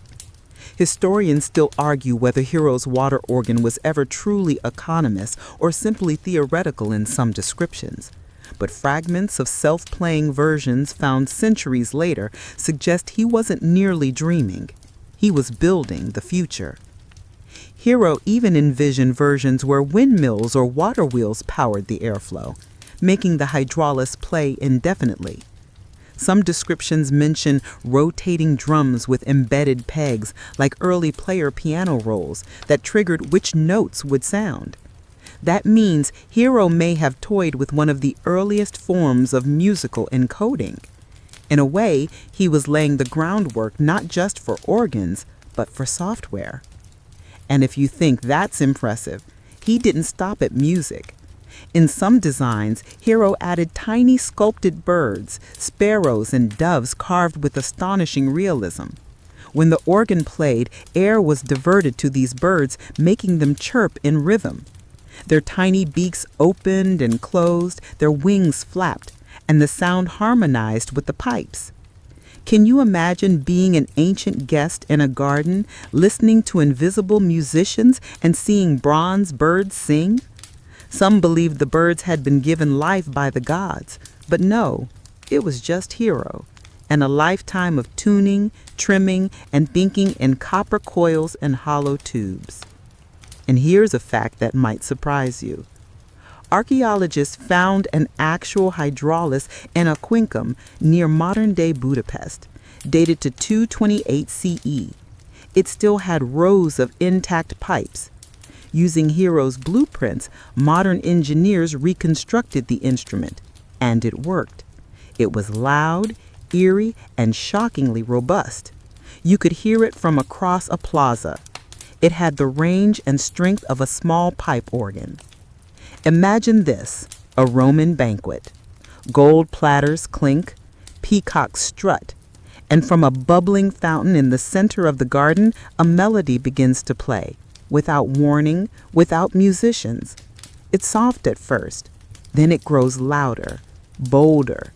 S2: Historians still argue whether Hero's water organ was ever truly economous or simply theoretical in some descriptions.
S4: but fragments of self-playing versions found centuries later suggest he wasn't merely dreaming. He was building the future. Hero even envisioned versions where windmills or water wheels powered the airflow, making the hydraulics play indefinitely. Some descriptions mention rotating drums with embedded pegs like early player piano rolls that triggered which notes would sound. That means Hero may have toyed with one of the earliest forms of musical encoding. In a way, he was laying the groundwork not just for organs, but for software. And if you think that's impressive, he didn't stop at music. In some designs, Hero added tiny sculpted birds, sparrows, and doves carved with astonishing realism. When the organ played, air was diverted to these birds, making them chirp in rhythm. Their tiny beaks opened and closed, their wings flapped, and the sound harmonized with the pipes. Can you imagine being an ancient guest in a garden, listening to invisible musicians and seeing bronze birds sing? Some believed the birds had been given life by the gods, but no, it was just Hero, and a lifetime of tuning, trimming, and thinking in copper coils and hollow tubes. And here's a fact that might surprise you. Archaeologists found an actual hydraulis in a quincum near modern-day Budapest, dated to 228 CE. It still had rows of intact pipes. Using Hero's blueprints, modern engineers reconstructed the instrument, and it worked. It was loud, eerie, and shockingly robust. You could hear it from across a plaza. It had the range and strength of a small pipe organ. Imagine this, a Roman banquet. Gold platters clink, peacocks strut, and from a bubbling fountain in the center of the garden, a melody begins to play, without warning, without musicians. It's soft at first, then it grows louder, bolder.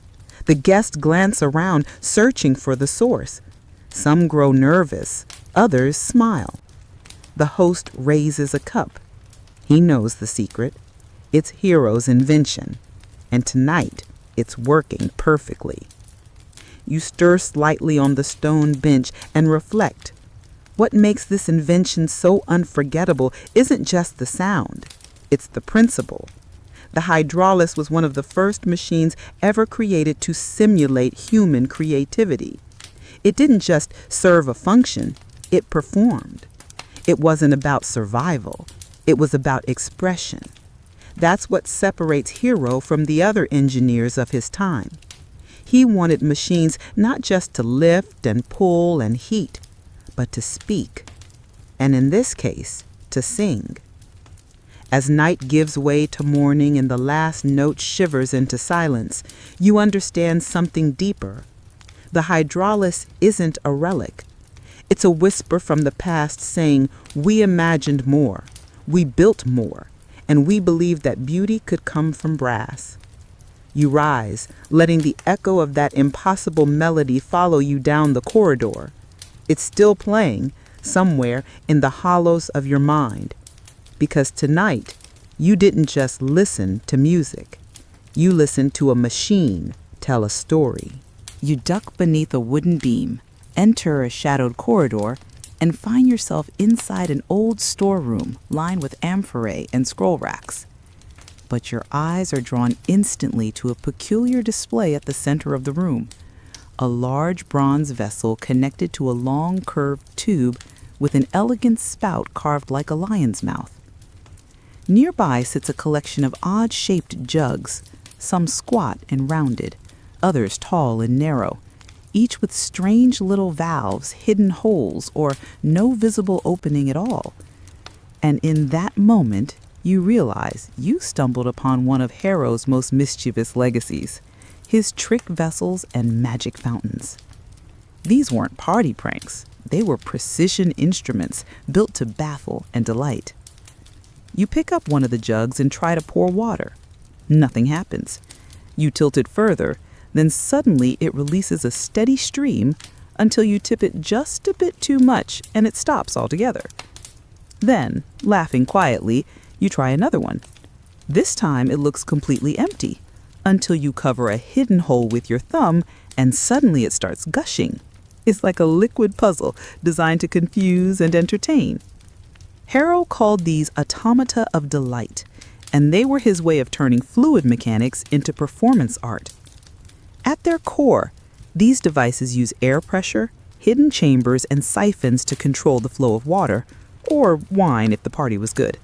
S4: The guests glance around, searching for the source. Some grow nervous, others smile. The host raises a cup. He knows the secret. It's Hero's invention, and tonight it's working perfectly. You stir slightly on the stone bench and reflect. What makes this invention so unforgettable isn't just the sound, it's the principle. The hydraulis was one of the first machines ever created to simulate human creativity. It didn't just serve a function, it performed. It wasn't about survival, it was about expression. That's what separates Hero from the other engineers of his time. He wanted machines not just to lift and pull and heat, but to speak, and in this case, to sing. As night gives way to morning and the last note shivers into silence, you understand something deeper. The hydraulis isn't a relic. It's a whisper from the past saying, we imagined more, we built more, and we believed that beauty could come from brass. You rise, letting the echo of that impossible melody follow you down the corridor. It's still playing somewhere in the hollows of your mind. Because tonight, you didn't just listen to music. You listened to a machine tell a story.
S1: You duck beneath a wooden beam, enter a shadowed corridor, and find yourself inside an old storeroom lined with amphorae and scroll racks. But your eyes are drawn instantly to a peculiar display at the center of the room, a large bronze vessel connected to a long curved tube with an elegant spout carved like a lion's mouth. Nearby sits a collection of odd-shaped jugs, some squat and rounded, others tall and narrow, each with strange little valves, hidden holes, or no visible opening at all. And in that moment, you realize you stumbled upon one of Hero's most mischievous legacies, his trick vessels and magic fountains. These weren't party pranks. They were precision instruments built to baffle and delight. You pick up one of the jugs and try to pour water. Nothing happens. You tilt it further, then suddenly it releases a steady stream until you tip it just a bit too much and it stops altogether. Then, laughing quietly, you try another one. This time it looks completely empty.
S4: until you cover a hidden hole with your thumb and suddenly it starts gushing. It's like a liquid puzzle designed to confuse and entertain. Harrow called these automata of delight, and they were his way of turning fluid mechanics into performance art. At their core, these devices use air pressure, hidden chambers, and siphons to control the flow of water, or wine if the party was good.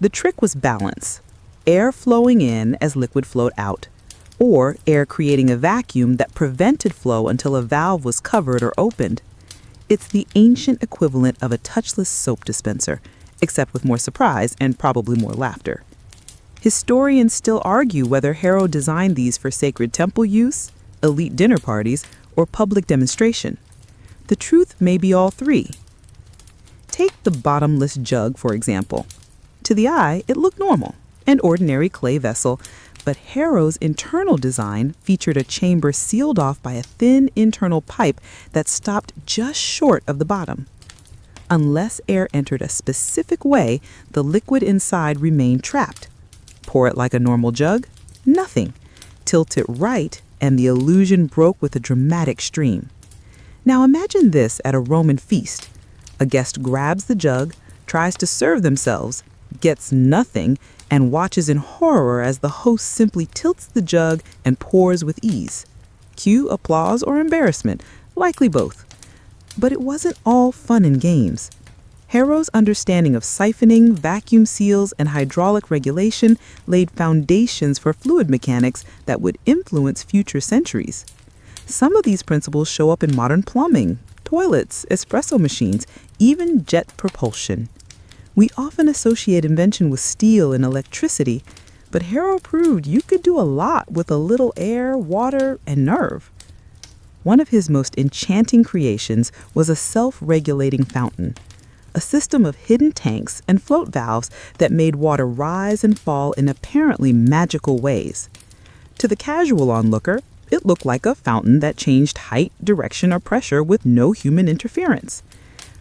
S4: The trick was balance, air flowing in as liquid flowed out, or air creating a vacuum that prevented flow until a valve was covered or opened. It's the ancient equivalent of a touchless soap dispenser, except with more surprise and probably more laughter. Historians still argue whether Harrow designed these for sacred temple use, elite dinner parties, or public demonstration. The truth may be all three. Take the bottomless jug, for example. To the eye, it looked normal, an ordinary clay vessel, but Harrow's internal design featured a chamber sealed off by a thin internal pipe that stopped just short of the bottom. Unless air entered a specific way, the liquid inside remained trapped. Pour it like a normal jug? Nothing. Tilt it right, and the illusion broke with a dramatic stream. Now imagine this at a Roman feast. A guest grabs the jug, tries to serve themselves, gets nothing, and watches in horror as the host simply tilts the jug and pours with ease. Cue applause or embarrassment, likely both. But it wasn't all fun and games. Harrow's understanding of siphoning, vacuum seals, and hydraulic regulation laid foundations for fluid mechanics that would influence future centuries. Some of these principles show up in modern plumbing, toilets, espresso machines, even jet propulsion. We often associate invention with steel and electricity, but Harrow proved you could do a lot with a little air, water, and nerve. One of his most enchanting creations was a self-regulating fountain, a system of hidden tanks and float valves that made water rise and fall in apparently magical ways. To the casual onlooker, it looked like a fountain that changed height, direction, or pressure with no human interference.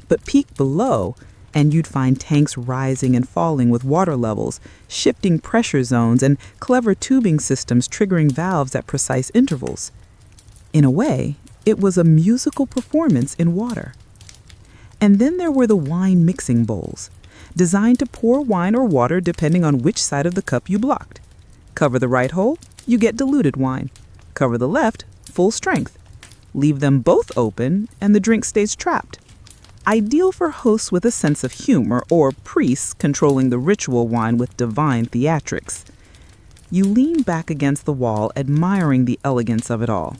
S4: But peek below, and you'd find tanks rising and falling with water levels, shifting pressure zones, and clever tubing systems triggering valves at precise intervals. In a way, it was a musical performance in water. And then there were the wine mixing bowls, designed to pour wine or water depending on which side of the cup you blocked. Cover the right hole, you get diluted wine. Cover the left, full strength. Leave them both open, and the drink stays trapped. Ideal for hosts with a sense of humor or priests controlling the ritual wine with divine theatrics. You lean back against the wall, admiring the elegance of it all.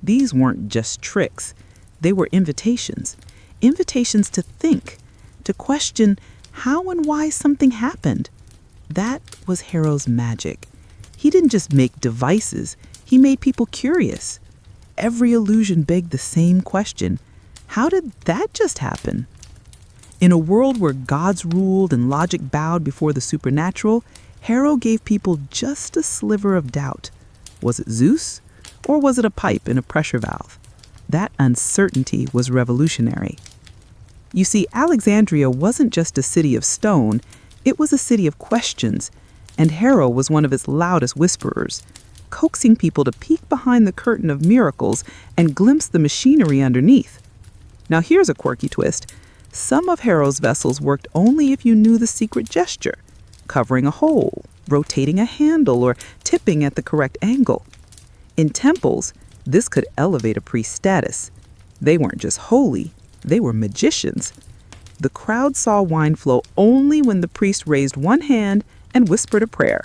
S4: These weren't just tricks. They were invitations. Invitations to think, to question how and why something happened. That was Harrow's magic. He didn't just make devices, he made people curious. Every illusion begged the same question: how did that just happen? In a world where gods ruled and logic bowed before the supernatural, Harrow gave people just a sliver of doubt. Was it Zeus? Or was it a pipe in a pressure valve? That uncertainty was revolutionary. You see, Alexandria wasn't just a city of stone, it was a city of questions, and Harrow was one of its loudest whisperers, coaxing people to peek behind the curtain of miracles and glimpse the machinery underneath. Now here's a quirky twist. Some of Harrow's vessels worked only if you knew the secret gesture, covering a hole, rotating a handle, or tipping at the correct angle. In temples, this could elevate a priest's status. They weren't just holy, they were magicians. The crowd saw wine flow only when the priest raised one hand and whispered a prayer.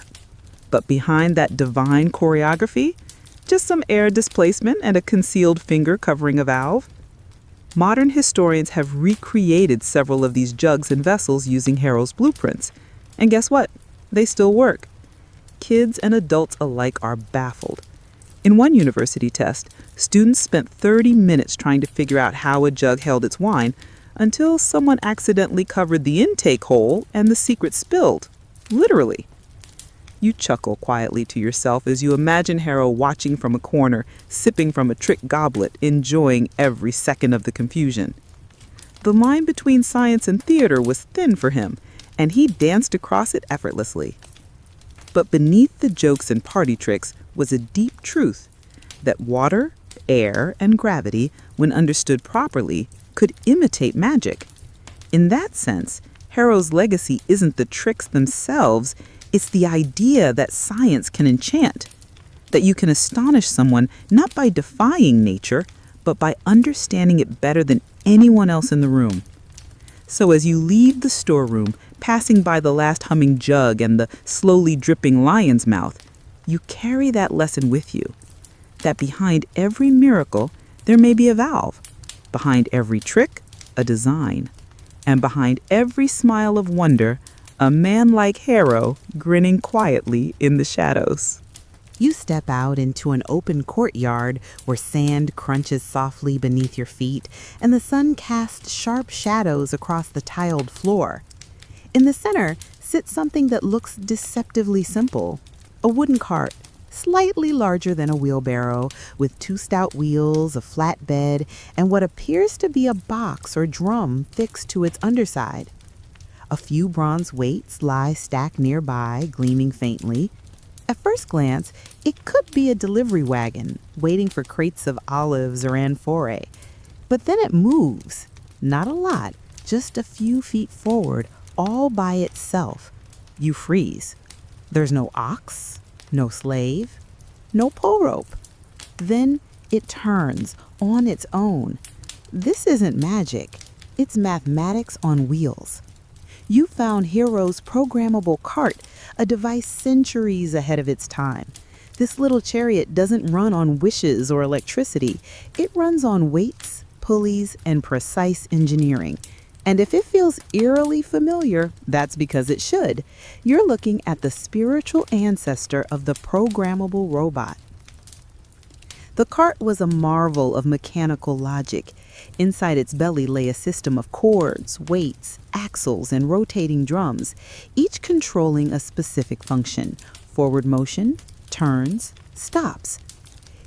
S4: But behind that divine choreography, just some air displacement and a concealed finger covering a valve. Modern historians have recreated several of these jugs and vessels using Harrow's blueprints. And guess what? They still work. Kids and adults alike are baffled. In one university test, students spent 30 minutes trying to figure out how a jug held its wine until someone accidentally covered the intake hole and the secret spilled. Literally. You chuckle quietly to yourself as you imagine Harrow watching from a corner, sipping from a trick goblet, enjoying every second of the confusion. The line between science and theater was thin for him, and he danced across it effortlessly. But beneath the jokes and party tricks was a deep truth that water, air, and gravity, when understood properly, could imitate magic. In that sense, Harrow's legacy isn't the tricks themselves, it's the idea that science can enchant, that you can astonish someone not by defying nature, but by understanding it better than anyone else in the room. So as you leave the storeroom, passing by the last humming jug and the slowly dripping lion's mouth, you carry that lesson with you, that behind every miracle there may be a valve, behind every trick, a design, and behind every smile of wonder, a man like Harrow grinning quietly in the shadows.
S2: You step out into an open courtyard where sand crunches softly beneath your feet and the sun casts sharp shadows across the tiled floor. In the center sits something that looks deceptively simple, a wooden cart, slightly larger than a wheelbarrow, with 2 stout wheels, a flat bed, and what appears to be a box or drum fixed to its underside. A few bronze weights lie stacked nearby, gleaming faintly. At first glance, it could be a delivery wagon, waiting for crates of olives or amphora. But then it moves. Not a lot, just a few feet forward, all by itself. You freeze. There's no ox, no slave, no pull rope. Then it turns on its own. This isn't magic. It's mathematics on wheels. You found Hero's programmable cart, a device centuries ahead of its time. This little chariot doesn't run on wishes or electricity. It runs on weights, pulleys, and precise engineering. And if it feels eerily familiar, that's because it should. You're looking at the spiritual ancestor of the programmable robot. The cart was a marvel of mechanical logic. Inside its belly lay a system of cords, weights, axles, and rotating drums, each controlling a specific function: forward motion, turns, stops.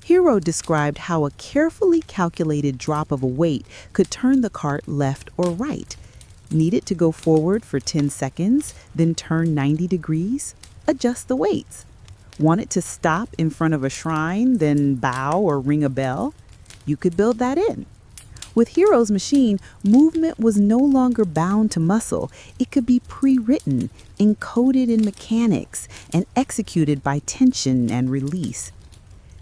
S2: Hero described how a carefully calculated drop of a weight could turn the cart left or right. Need it to go forward for 10 seconds, then turn 90 degrees? Adjust the weights. Want it to stop in front of a shrine, then bow or ring a bell? You could build that in. With Hero's machine, movement was no longer bound to muscle. It could be pre-written, encoded in mechanics, and executed by tension and release.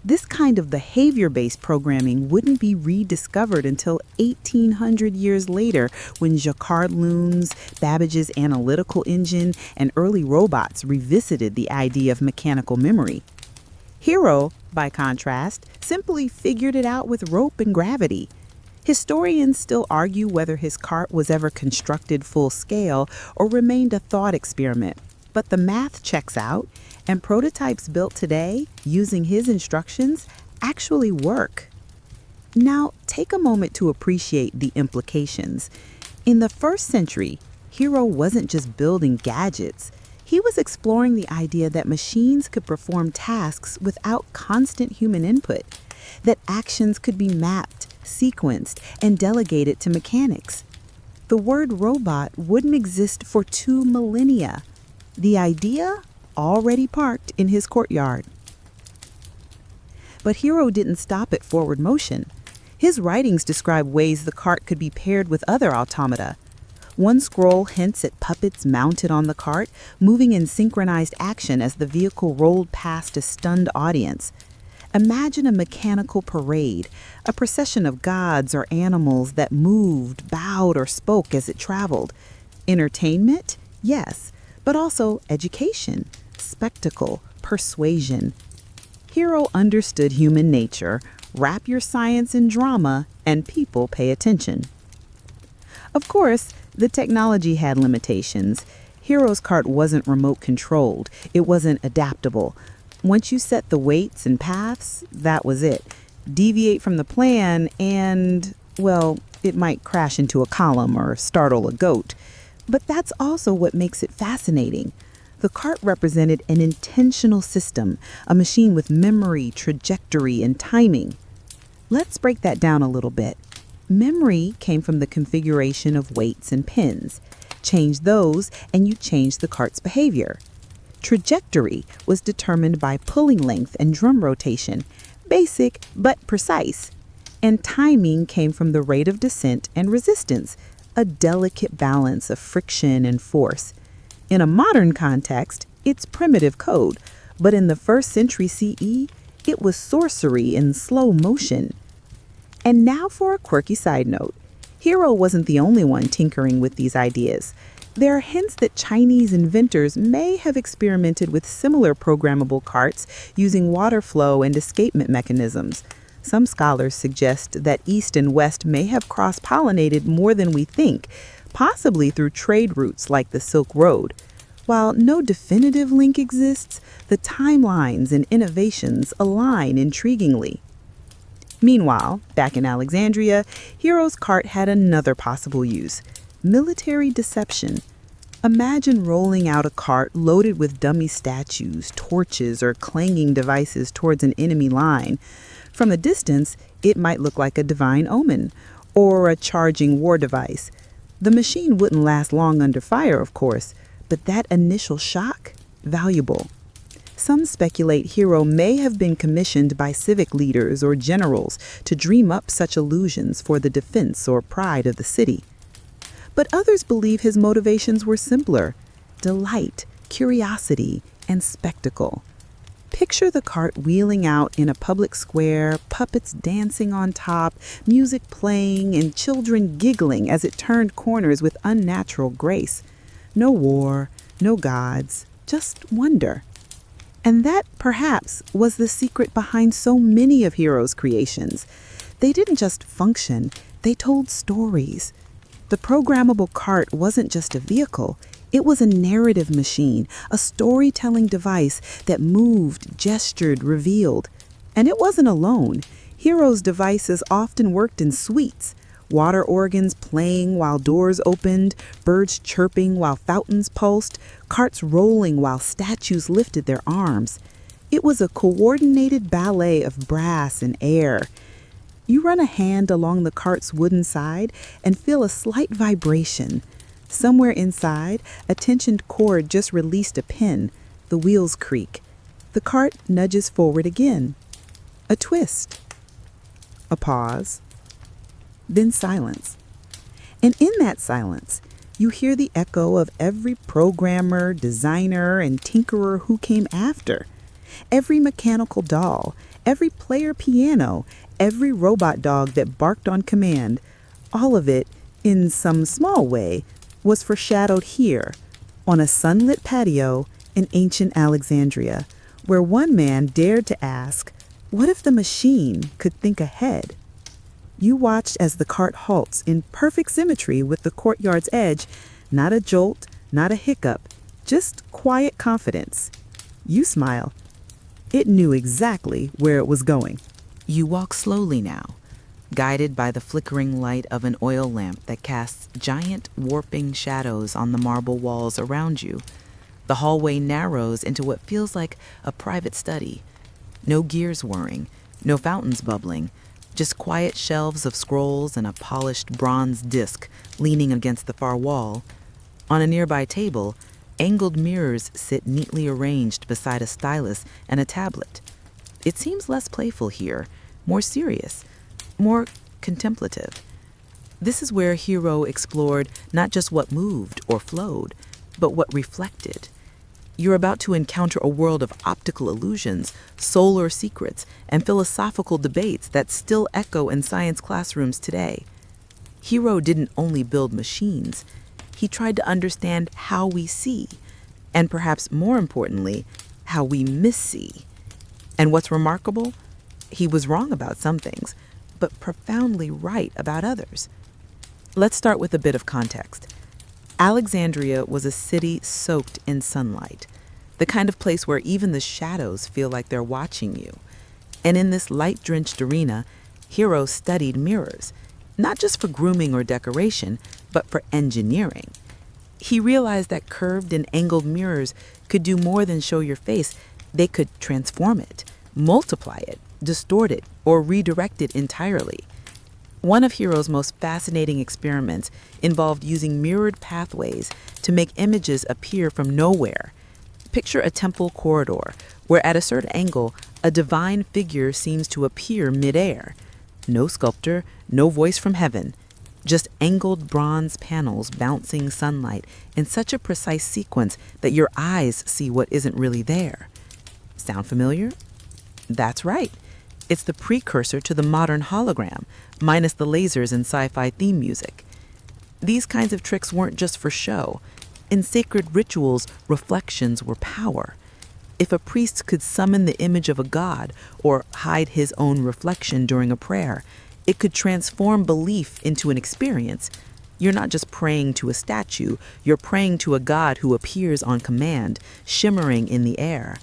S2: This kind of behavior-based programming wouldn't be rediscovered until 1,800 years later, when Jacquard looms, Babbage's analytical engine, and early robots revisited the idea of mechanical memory. Hero, by contrast, simply figured it out with rope and gravity. Historians still argue whether his cart was ever constructed full scale or remained a thought experiment. But the math checks out, and prototypes built today, using his instructions, actually work. Now, take a moment to appreciate the implications. In the 1st century, Hero wasn't just building gadgets. He was exploring the idea that machines could perform tasks without constant human input, that actions could be mapped, sequenced, and delegated to mechanics. The word robot wouldn't exist for 2 millennia. The idea already parked in his courtyard. But Hero didn't stop at forward motion. His writings describe ways the cart could be paired with other automata. One scroll hints at puppets mounted on the cart, moving in synchronized action as the vehicle rolled past a stunned audience. Imagine a mechanical parade, a procession of gods or animals that moved, bowed, or spoke as it traveled. Entertainment? Yes, but also education, spectacle, persuasion. Hero understood human nature. Wrap your science in drama, and people pay attention. Of course, the technology had limitations. Hero's cart wasn't remote controlled. It wasn't adaptable. Once you set the weights and paths, that was it. Deviate from the plan and, well, it might crash into a column or startle a goat. But that's also what makes it fascinating. The cart represented an intentional system, a machine with memory, trajectory, and timing. Let's break that down a little bit. Memory came from the configuration of weights and pins. Change those, and you change the cart's behavior.
S4: Trajectory was determined by pulling length and drum rotation, basic but precise. And timing came from the rate of descent and resistance, a delicate balance of friction and force. In a modern context, it's primitive code, but in the 1st century CE, it was sorcery in slow motion. And now for a quirky side note. Hero wasn't the only one tinkering with these ideas. There are hints that Chinese inventors may have experimented with similar programmable carts using water flow and escapement mechanisms. Some scholars suggest that East and West may have cross-pollinated more than we think, possibly through trade routes like the Silk Road. While no definitive link exists, the timelines and innovations align intriguingly. Meanwhile, back in Alexandria, Hero's cart had another possible use: military deception. Imagine rolling out a cart loaded with dummy statues, torches, or clanging devices towards an enemy line. From a distance, it might look like a divine omen or a charging war device. The machine wouldn't last long under fire, of course, but that initial shock, valuable. Some speculate Hero may have been commissioned by civic leaders or generals to dream up such illusions for the defense or pride of the city. But others believe his motivations were simpler: delight, curiosity, and spectacle. Picture the cart wheeling out in a public square, puppets dancing on top, music playing, and children giggling as it turned corners with unnatural grace. No war, no gods, just wonder. And that, perhaps, was the secret behind so many of Hero's creations. They didn't just function, they told stories. The programmable cart wasn't just a vehicle, it was a narrative machine, a storytelling device that moved, gestured, revealed. And it wasn't alone. Hero's devices often worked in suites: water organs playing while doors opened, birds chirping while fountains pulsed, carts rolling while statues lifted their arms. It was a coordinated ballet of brass and air. You run a hand along the cart's wooden side and feel a slight vibration. Somewhere inside, a tensioned cord just released a pin. The wheels creak. The cart nudges forward again. A twist. A pause. Then silence. And in that silence, you hear the echo of every programmer, designer, and tinkerer who came after. Every mechanical doll, every player piano, every robot dog that barked on command, all of it, in some small way, was foreshadowed here, on a sunlit patio in ancient Alexandria, where one man dared to ask, what if the machine could think ahead? You watched as the cart halts in perfect symmetry with the courtyard's edge, not a jolt, not a hiccup, just quiet confidence. You smile. It knew exactly where it was going.
S1: You walk slowly now, guided by the flickering light of an oil lamp that casts giant warping shadows on the marble walls around you. The hallway narrows into what feels like a private study. No gears whirring, no fountains bubbling, just quiet shelves of scrolls and a polished bronze disc leaning against the far wall. On a nearby table, angled mirrors sit neatly arranged beside a stylus and a tablet. It seems less playful here, more serious, more contemplative. This is where Hero explored not just what moved or flowed, but what reflected. You're about to encounter a world of optical illusions, solar secrets, and philosophical debates that still echo in science classrooms today. Hero didn't only build machines. He tried to understand how we see, and perhaps more importantly, how we missee. And what's remarkable? He was wrong about some things, but profoundly right about others. Let's start with a bit of context. Alexandria was a city soaked in sunlight, the kind of place where even the shadows feel like they're watching you. And in this light-drenched arena, Hero studied mirrors, not just for grooming or decoration, but for engineering. He realized that curved and angled mirrors could do more than show your face. They could transform it, multiply it, distort it, or redirect it entirely. One of Hero's most fascinating experiments involved using mirrored pathways to make images appear from nowhere. Picture a temple corridor where at a certain angle, a divine figure seems to appear midair. No sculptor, no voice from heaven, just angled bronze panels bouncing sunlight in such a precise sequence that your eyes see what isn't really there. Sound familiar? That's right. It's the precursor to the modern hologram, minus the lasers and sci-fi theme music. These kinds of tricks weren't just for show. In sacred rituals, reflections were power. If a priest could summon the image of a god or hide his own reflection during a prayer, it could transform belief into an experience. You're not just praying to a statue, you're praying to a god who appears on command, shimmering in the air.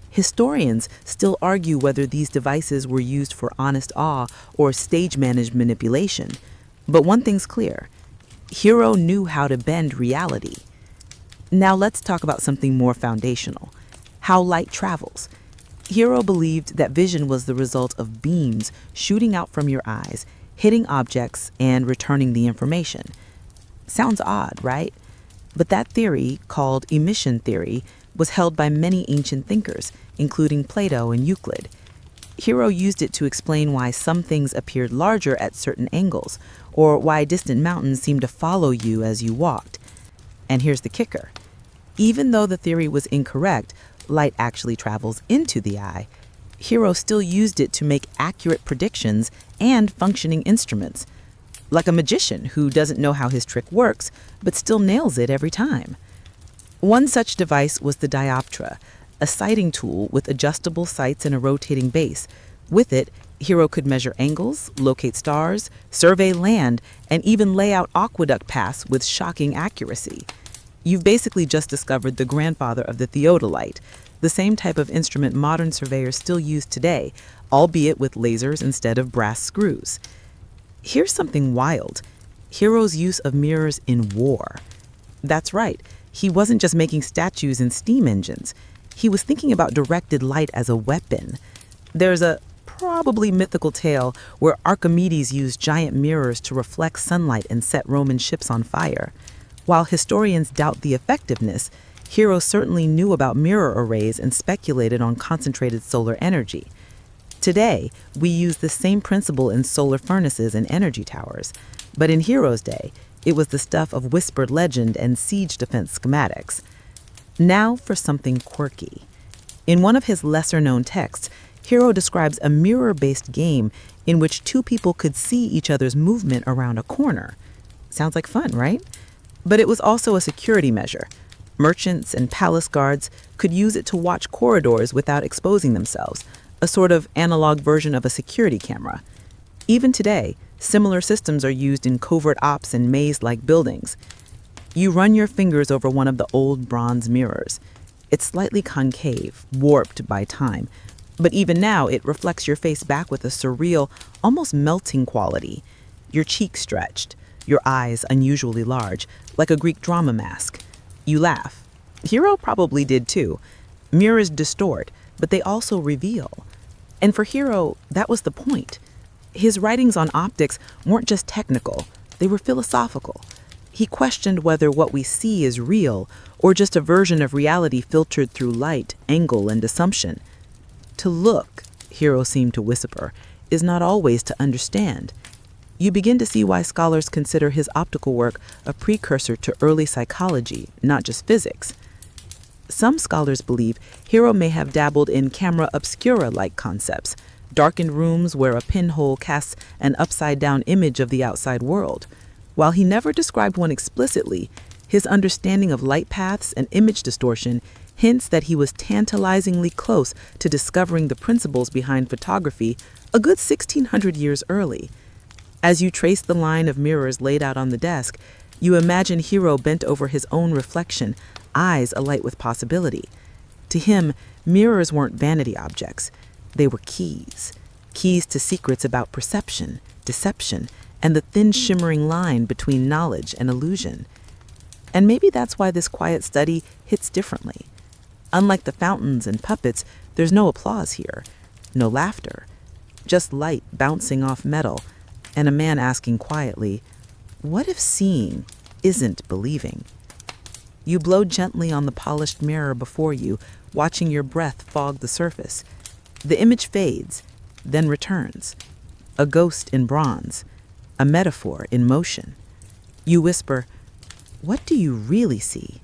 S1: Historians still argue whether these devices were used for honest awe or stage-managed manipulation. But one thing's clear. Hero knew how to bend reality. Now let's talk about something more foundational. How light travels. Hero believed that vision was the result of beams shooting out from your eyes, hitting objects, and returning the information. Sounds odd, right? But that theory, called emission theory, was held by many ancient thinkers, including Plato and Euclid. Hero used it to explain why some things appeared larger at certain angles, or why distant mountains seemed to follow you as you walked. And here's the kicker. Even though the theory was incorrect, light actually travels into the eye. Hero still used it to make accurate predictions and functioning instruments. Like a magician who doesn't know how his trick works, but still nails it every time. One such device was the Dioptra, a sighting tool with adjustable sights and a rotating base. With it, Hero could measure angles, locate stars, survey land, and even lay out aqueduct paths with shocking accuracy. You've basically just discovered the grandfather of the theodolite, the same type of instrument modern surveyors still use today, albeit with lasers instead of brass screws. Here's something wild. Hero's use of mirrors in war. That's right. He wasn't just making statues and steam engines. He was thinking about directed light as a weapon. There's a probably mythical tale where Archimedes used giant mirrors to reflect sunlight and set Roman ships on fire. While historians doubt the effectiveness, Hero certainly knew about mirror arrays and speculated on concentrated solar energy. Today, we use the same principle in solar furnaces and energy towers, but in Hero's day, it was the stuff of whispered legend and siege defense schematics. Now for something quirky. In one of his lesser-known texts, Hero describes a mirror-based game in which two people could see each other's movement around a corner. Sounds like fun, right? But it was also a security measure. Merchants and palace guards could use it to watch corridors without exposing themselves, a sort of analog version of a security camera. Even today, similar systems are used in covert ops and maze-like buildings. You run your fingers over one of the old bronze mirrors. It's slightly concave, warped by time, but even now it reflects your face back with a surreal, almost melting quality. Your cheeks stretched, your eyes unusually large, like a Greek drama mask. You laugh. Hero probably did too. Mirrors distort, but they also reveal. And for Hero, that was the point. His writings on optics weren't just technical, they were philosophical. He questioned whether what we see is real or just a version of reality filtered through light, angle, and assumption. To look, Hero seemed to whisper, is not always to understand. You begin to see why scholars consider his optical work a precursor to early psychology, not just physics. Some scholars believe Hero may have dabbled in camera obscura-like concepts, darkened rooms where a pinhole casts an upside-down image of the outside world. While he never described one explicitly, his understanding of light paths and image distortion hints that he was tantalizingly close to discovering the principles behind photography a good 1,600 years early. As you trace the line of mirrors laid out on the desk, you imagine Hero bent over his own reflection, eyes alight with possibility. To him, mirrors weren't vanity objects. They were keys to secrets about perception, deception, and the thin shimmering line between knowledge and illusion. And maybe that's why this quiet study hits differently. Unlike the fountains and puppets, there's no applause here, no laughter, just light bouncing off metal, and a man asking quietly, what if seeing isn't believing?
S4: You blow gently on the polished mirror before you, watching your breath fog the surface. The image fades, then returns. A ghost in bronze, a metaphor in motion. You whisper, "What do you really see?"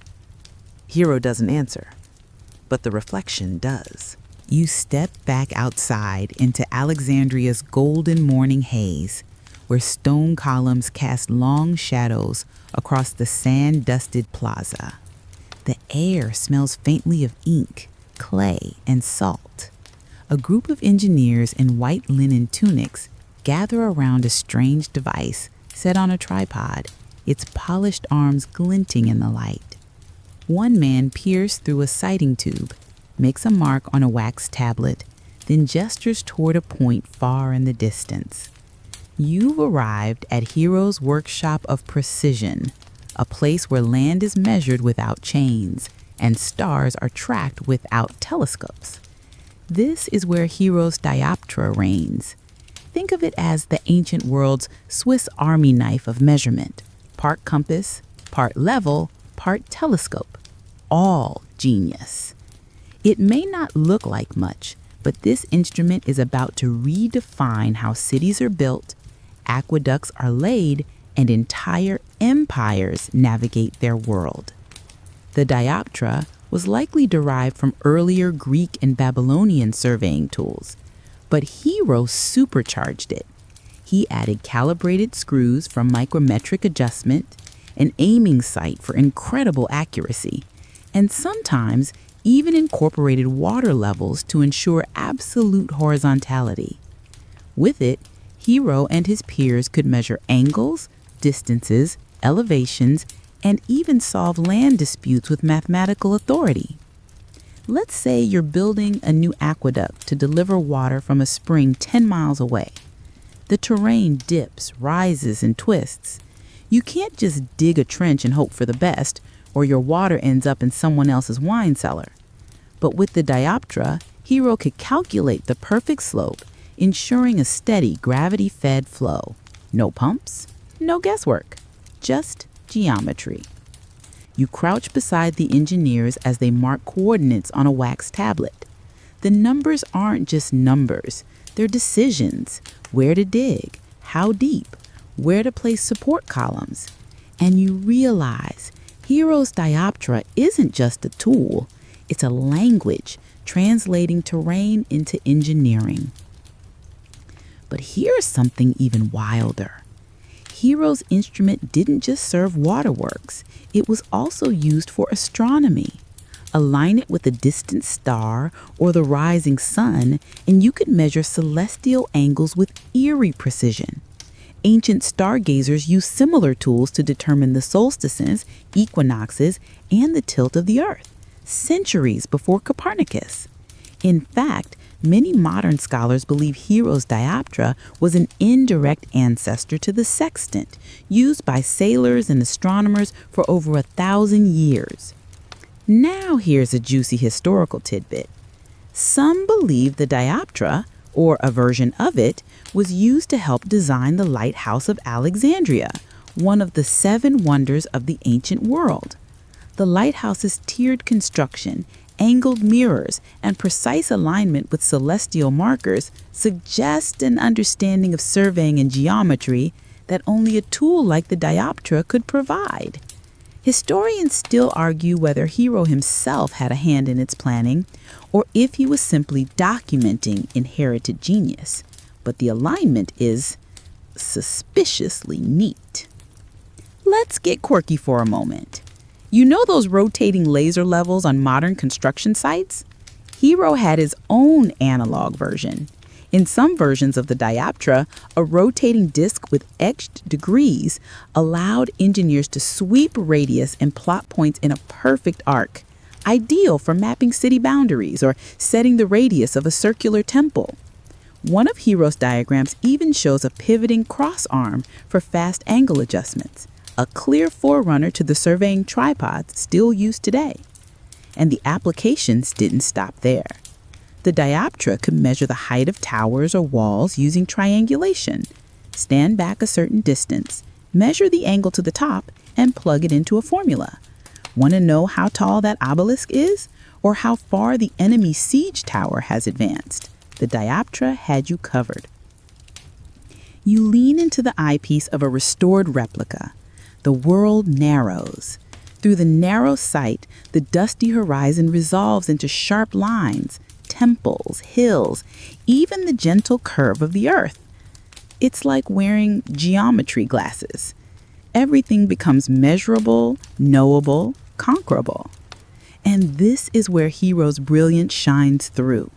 S4: Hero doesn't answer, but the reflection does.
S2: You step back outside into Alexandria's golden morning haze, where stone columns cast long shadows across the sand-dusted plaza. The air smells faintly of ink, clay, and salt. A group of engineers in white linen tunics gather around a strange device set on a tripod, its polished arms glinting in the light. One man peers through a sighting tube, makes a mark on a wax tablet, then gestures toward a point far in the distance. You've arrived at Hero's Workshop of Precision, a place where land is measured without chains and stars are tracked without telescopes. This is where Hero's Dioptra reigns. Think of it as the ancient world's Swiss Army knife of measurement, part compass, part level, part telescope, all genius. It may not look like much, but this instrument is about to redefine how cities are built, aqueducts are laid, and entire empires navigate their world. The Dioptra was likely derived from earlier Greek and Babylonian surveying tools, but Hero supercharged it. He added calibrated screws for micrometric adjustment, an aiming sight for incredible accuracy, and sometimes even incorporated water levels to ensure absolute horizontality. With it, Hero and his peers could measure angles, distances, elevations, and even solve land disputes with mathematical authority. Let's say you're building a new aqueduct to deliver water from a spring 10 miles away. The terrain dips, rises, and twists. You can't just dig a trench and hope for the best, or your water ends up in someone else's wine cellar. But with the Dioptra, Hero could calculate the perfect slope, ensuring a steady gravity-fed flow. No pumps, no guesswork, just geometry. You crouch beside the engineers as they mark coordinates on a wax tablet. The numbers aren't just numbers, they're decisions. Where to dig, how deep, where to place support columns. And you realize Hero's Dioptra isn't just a tool, it's a language translating terrain into engineering. But here's something even wilder. Hero's instrument didn't just serve waterworks, it was also used for astronomy. Align it with a distant star or the rising sun, and you could measure celestial angles with eerie precision. Ancient stargazers used similar tools to determine the solstices, equinoxes, and the tilt of the Earth, centuries before Copernicus. In fact, many modern scholars believe Hero's Dioptra was an indirect ancestor to the sextant, used by sailors and astronomers for over 1,000 years. Now here's a juicy historical tidbit. Some believe the Dioptra, or a version of it, was used to help design the lighthouse of Alexandria, one of the 7 wonders of the ancient world. The lighthouse's tiered construction, angled mirrors, and precise alignment with celestial markers suggest an understanding of surveying and geometry that only a tool like the Dioptra could provide. Historians still argue whether Hero himself had a hand in its planning, or if he was simply documenting inherited genius, but the alignment is suspiciously neat. Let's get quirky for a moment. You know those rotating laser levels on modern construction sites? Hero had his own analog version. In some versions of the Dioptra, a rotating disc with etched degrees allowed engineers to sweep radius and plot points in a perfect arc, ideal for mapping city boundaries or setting the radius of a circular temple. One of Hero's diagrams even shows a pivoting cross arm for fast angle adjustments, a clear forerunner to the surveying tripods still used today. And the applications didn't stop there. The Dioptra could measure the height of towers or walls using triangulation, stand back a certain distance, measure the angle to the top, and plug it into a formula.
S3: Want to know how tall that obelisk is? Or how far the enemy siege tower has advanced? The Dioptra had you covered. You lean into the eyepiece of a restored replica. The world narrows. Through the narrow sight, the dusty horizon resolves into sharp lines, temples, hills, even the gentle curve of the earth. It's like wearing geometry glasses. Everything becomes measurable, knowable, conquerable. And this is where Hero's brilliance shines through.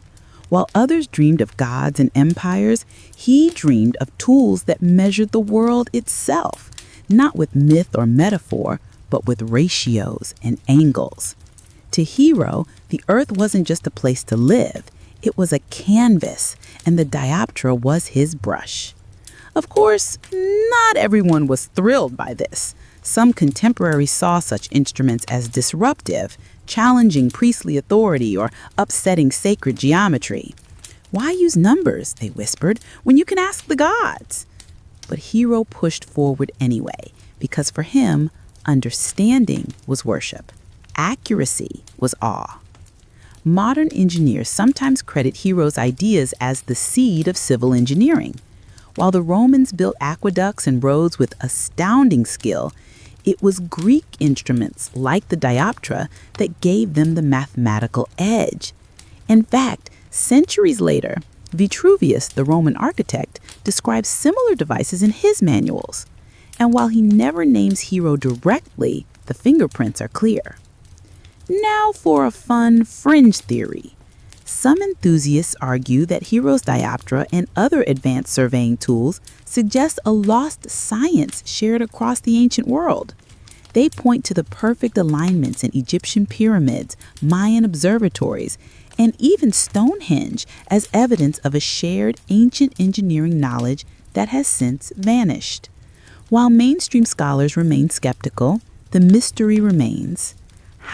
S3: While others dreamed of gods and empires, he dreamed of tools that measured the world itself, not with myth or metaphor, but with ratios and angles. To Hero, the earth wasn't just a place to live, it was a canvas, and the Dioptra was his brush. Of course, not everyone was thrilled by this. Some contemporaries saw such instruments as disruptive, challenging priestly authority or upsetting sacred geometry. Why use numbers, they whispered, when you can ask the gods? But Hero pushed forward anyway, because for him, understanding was worship. Accuracy was awe. Modern engineers sometimes credit Hero's ideas as the seed of civil engineering. While the Romans built aqueducts and roads with astounding skill, it was Greek instruments like the Dioptra that gave them the mathematical edge. In fact, centuries later, Vitruvius, the Roman architect, describes similar devices in his manuals. And while he never names Hero directly, the fingerprints are clear. Now for a fun fringe theory. Some enthusiasts argue that Hero's Dioptra and other advanced surveying tools suggest a lost science shared across the ancient world. They point to the perfect alignments in Egyptian pyramids, Mayan observatories, and even Stonehenge as evidence of a shared ancient engineering knowledge that has since vanished. While mainstream scholars remain skeptical, the mystery remains.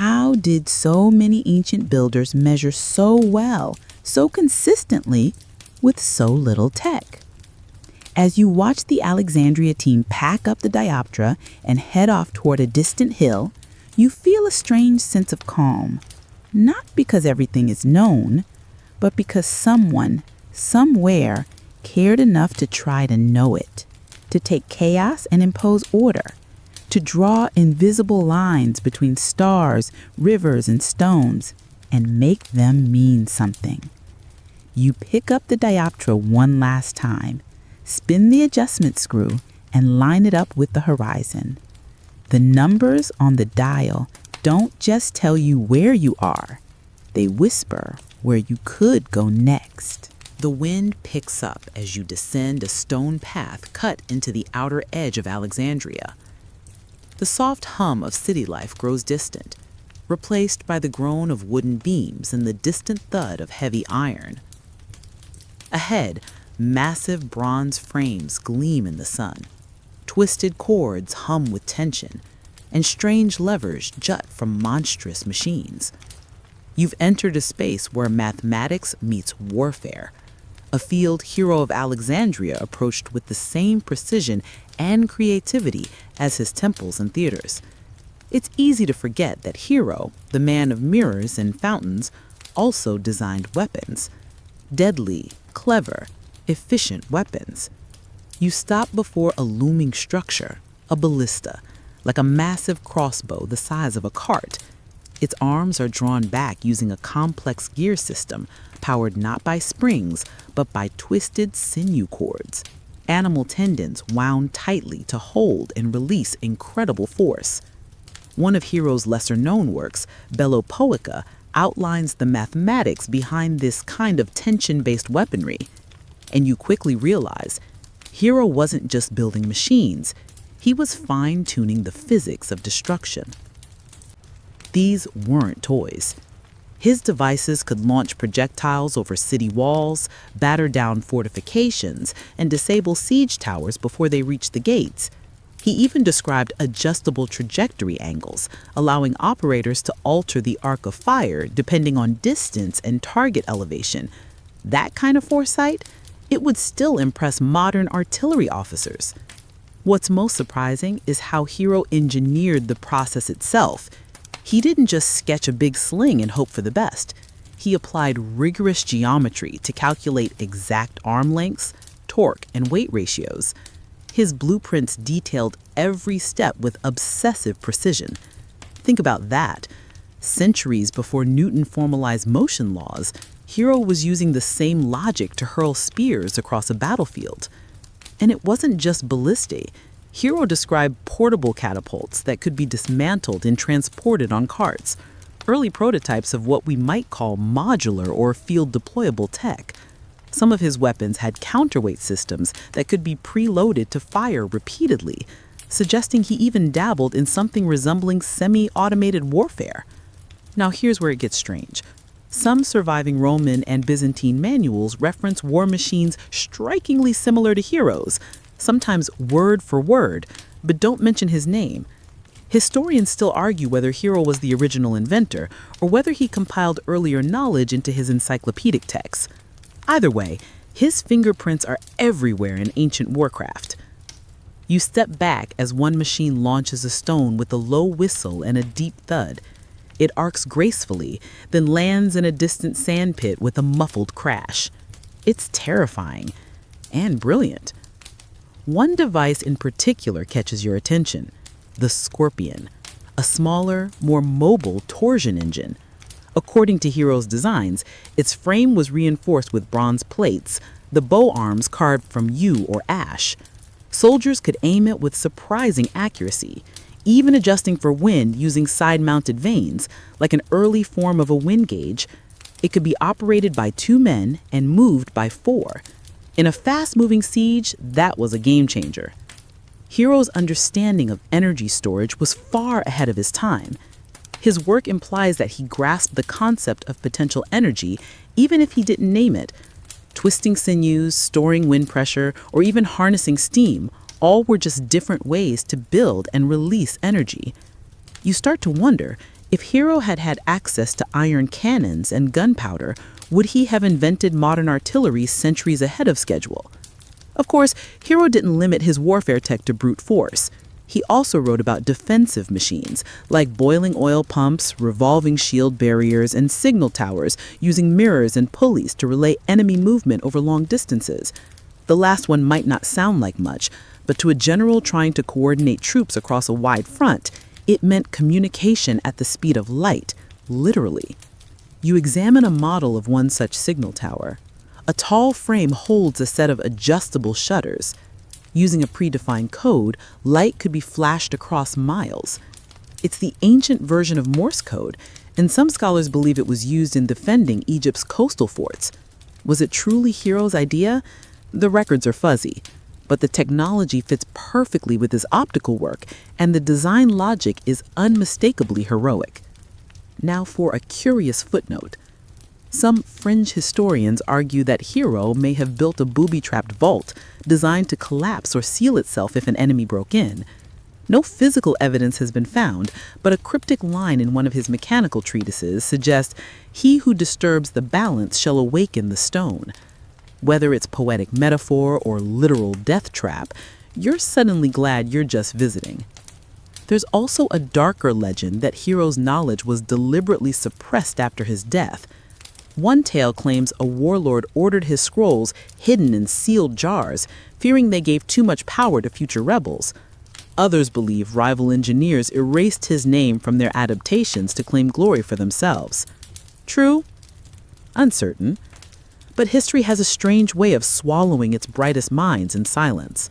S3: How did so many ancient builders measure so well, so consistently, with so little tech? As you watch the Alexandria team pack up the Dioptra and head off toward a distant hill, you feel a strange sense of calm. Not because everything is known, but because someone, somewhere, cared enough to try to know it, to take chaos and impose order, to draw invisible lines between stars, rivers, and stones, and make them mean something. You pick up the Dioptra one last time, spin the adjustment screw, and line it up with the horizon. The numbers on the dial don't just tell you where you are, they whisper where you could go next.
S1: The wind picks up as you descend a stone path cut into the outer edge of Alexandria. The soft hum of city life grows distant, replaced by the groan of wooden beams and the distant thud of heavy iron. Ahead, massive bronze frames gleam in the sun. Twisted cords hum with tension, and strange levers jut from monstrous machines. You've entered a space where mathematics meets warfare, a field Hero of Alexandria approached with the same precision and creativity as his temples and theaters. It's easy to forget that Hero, the man of mirrors and fountains, also designed weapons. Deadly, clever, efficient weapons. You stop before a looming structure, a ballista, like a massive crossbow the size of a cart. Its arms are drawn back using a complex gear system powered not by springs, but by twisted sinew cords. Animal tendons wound tightly to hold and release incredible force. One of Hero's lesser-known works, Bellopoica, outlines the mathematics behind this kind of tension-based weaponry. And you quickly realize, Hero wasn't just building machines, he was fine-tuning the physics of destruction. These weren't toys. His devices could launch projectiles over city walls, batter down fortifications, and disable siege towers before they reached the gates. He even described adjustable trajectory angles, allowing operators to alter the arc of fire depending on distance and target elevation. That kind of foresight, it would still impress modern artillery officers. What's most surprising is how Hero engineered the process itself. He didn't just sketch a big sling and hope for the best. He applied rigorous geometry to calculate exact arm lengths, torque, and weight ratios. His blueprints detailed every step with obsessive precision. Think about that. Centuries before Newton formalized motion laws, Hero was using the same logic to hurl spears across a battlefield. And it wasn't just ballistae. Hero described portable catapults that could be dismantled and transported on carts, early prototypes of what we might call modular or field-deployable tech. Some of his weapons had counterweight systems that could be preloaded to fire repeatedly, suggesting he even dabbled in something resembling semi-automated warfare. Now here's where it gets strange. Some surviving Roman and Byzantine manuals reference war machines strikingly similar to Hero's, sometimes word for word, but don't mention his name. Historians still argue whether Hero was the original inventor or whether he compiled earlier knowledge into his encyclopedic texts. Either way, his fingerprints are everywhere in ancient warcraft. You step back as one machine launches a stone with a low whistle and a deep thud. It arcs gracefully, then lands in a distant sandpit with a muffled crash. It's terrifying and brilliant. One device in particular catches your attention: the Scorpion, a smaller, more mobile torsion engine. According to Hero's designs, its frame was reinforced with bronze plates, the bow arms carved from yew or ash. Soldiers could aim it with surprising accuracy, even adjusting for wind using side-mounted vanes, like an early form of a wind gauge. It could be operated by 2 men and moved by 4. In a fast-moving siege, that was a game-changer. Hero's understanding of energy storage was far ahead of his time. His work implies that he grasped the concept of potential energy, even if he didn't name it. Twisting sinews, storing wind pressure, or even harnessing steam, all were just different ways to build and release energy. You start to wonder, if Hero had had access to iron cannons and gunpowder, would he have invented modern artillery centuries ahead of schedule? Of course, Hero didn't limit his warfare tech to brute force. He also wrote about defensive machines, like boiling oil pumps, revolving shield barriers, and signal towers using mirrors and pulleys to relay enemy movement over long distances. The last one might not sound like much, but to a general trying to coordinate troops across a wide front, it meant communication at the speed of light, literally. You examine a model of one such signal tower. A tall frame holds a set of adjustable shutters. Using a predefined code, light could be flashed across miles. It's the ancient version of Morse code, and some scholars believe it was used in defending Egypt's coastal forts. Was it truly Hero's idea? The records are fuzzy, but the technology fits perfectly with his optical work, and the design logic is unmistakably heroic. Now for a curious footnote. Some fringe historians argue that Hero may have built a booby-trapped vault designed to collapse or seal itself if an enemy broke in. No physical evidence has been found, but a cryptic line in one of his mechanical treatises suggests, "He who disturbs the balance shall awaken the stone." Whether it's poetic metaphor or literal death trap, you're suddenly glad you're just visiting. There's also a darker legend that Hero's knowledge was deliberately suppressed after his death. One tale claims a warlord ordered his scrolls hidden in sealed jars, fearing they gave too much power to future rebels. Others believe rival engineers erased his name from their adaptations to claim glory for themselves. True? Uncertain. But history has a strange way of swallowing its brightest minds in silence.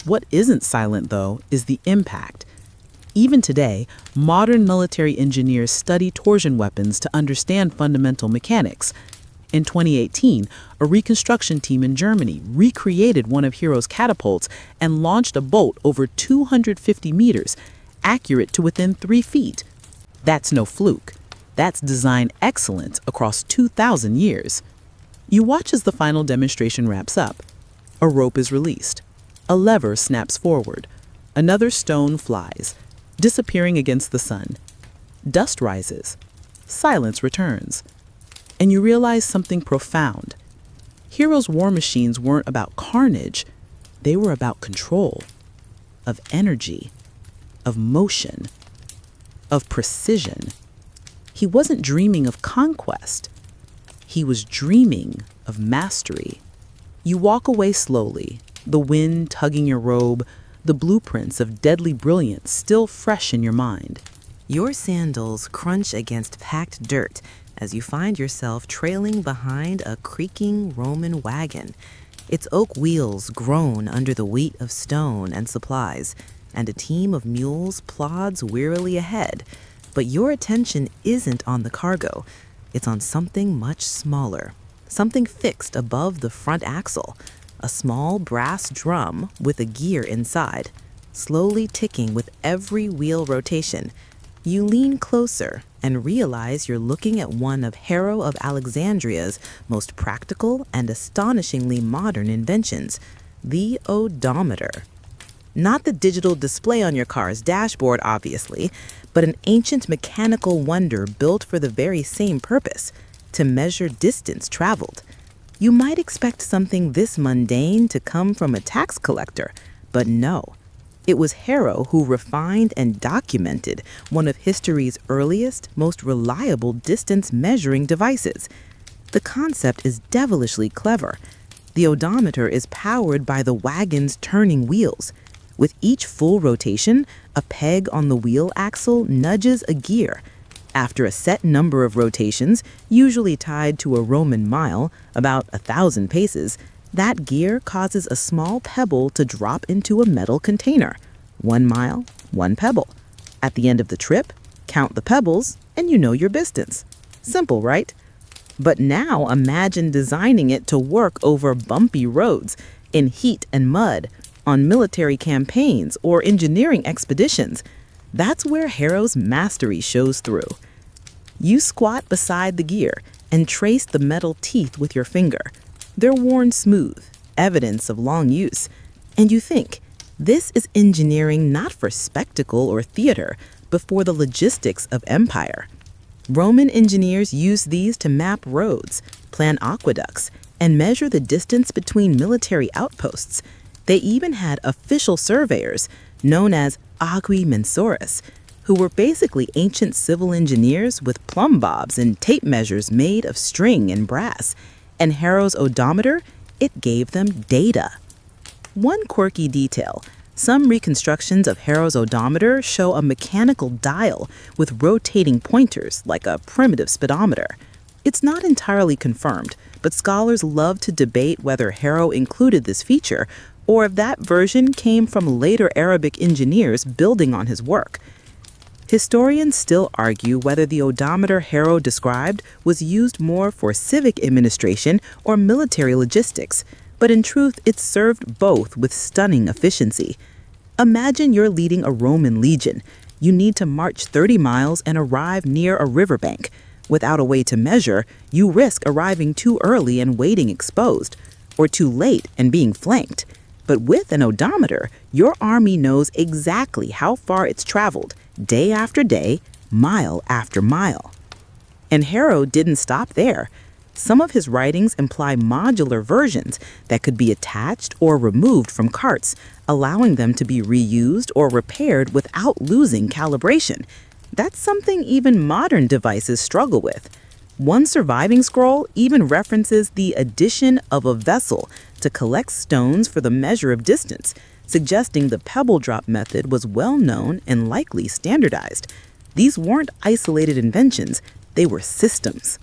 S1: What isn't silent, though, is the impact. Even today, modern military engineers study torsion weapons to understand fundamental mechanics. In 2018, a reconstruction team in Germany recreated one of Hero's catapults and launched a bolt over 250 meters, accurate to within 3 feet. That's no fluke. That's design excellence across 2,000 years. You watch as the final demonstration wraps up. A rope is released. A lever snaps forward. Another stone flies, disappearing against the sun. Dust rises. Silence returns. And you realize something profound. Hero's war machines weren't about carnage. They were about control, of energy, of motion. of precision. He wasn't dreaming of conquest. He was dreaming of mastery. You walk away slowly, the wind tugging your robe, the blueprints of deadly brilliance still fresh in your mind.
S5: Your sandals crunch against packed dirt as you find yourself trailing behind a creaking Roman wagon. Its oak wheels groan under the weight of stone and supplies, and a team of mules plods wearily ahead. But your attention isn't on the cargo. It's on something much smaller, something fixed above the front axle, a small brass drum with a gear inside, slowly ticking with every wheel rotation. You lean closer and realize you're looking at one of Hero of Alexandria's most practical and astonishingly modern inventions, the Odometer. Not the digital display on your car's dashboard, obviously, but an ancient mechanical wonder built for the very same purpose, to measure distance traveled. You might expect something this mundane to come from a tax collector, but no. It was Hero who refined and documented one of history's earliest, most reliable distance measuring devices. The concept is devilishly clever. The odometer is powered by the wagon's turning wheels. With each full rotation, a peg on the wheel axle nudges a gear. After a set number of rotations, usually tied to a Roman mile, about 1,000 paces, that gear causes a small pebble to drop into a metal container. 1 mile, 1 pebble. At the end of the trip, count the pebbles, and you know your distance. Simple, right? But now imagine designing it to work over bumpy roads, in heat and mud, on military campaigns or engineering expeditions. That's where Hero's mastery shows through. You squat beside the gear and trace the metal teeth with your finger. They're worn smooth, evidence of long use. And you think, this is engineering not for spectacle or theater, but for the logistics of empire. Roman engineers used these to map roads, plan aqueducts, and measure the distance between military outposts. They even had official surveyors, known as agrimensores, who were basically ancient civil engineers with plumb bobs and tape measures made of string and brass. And Hero's odometer, it gave them data. One quirky detail, some reconstructions of Hero's odometer show a mechanical dial with rotating pointers like a primitive speedometer. It's not entirely confirmed, but scholars love to debate whether Hero included this feature or if that version came from later Arabic engineers building on his work. Historians still argue whether the odometer Hero described was used more for civic administration or military logistics, but in truth it served both with stunning efficiency. Imagine you're leading a Roman legion. You need to march 30 miles and arrive near a riverbank. Without a way to measure, you risk arriving too early and waiting exposed, or too late and being flanked. But with an odometer, your army knows exactly how far it's traveled, day after day, mile after mile. And Hero didn't stop there. Some of his writings imply modular versions that could be attached or removed from carts, allowing them to be reused or repaired without losing calibration. That's something even modern devices struggle with. One surviving scroll even references the addition of a vessel to collect stones for the measure of distance, suggesting the pebble drop method was well known and likely standardized. These weren't isolated inventions, they were systems.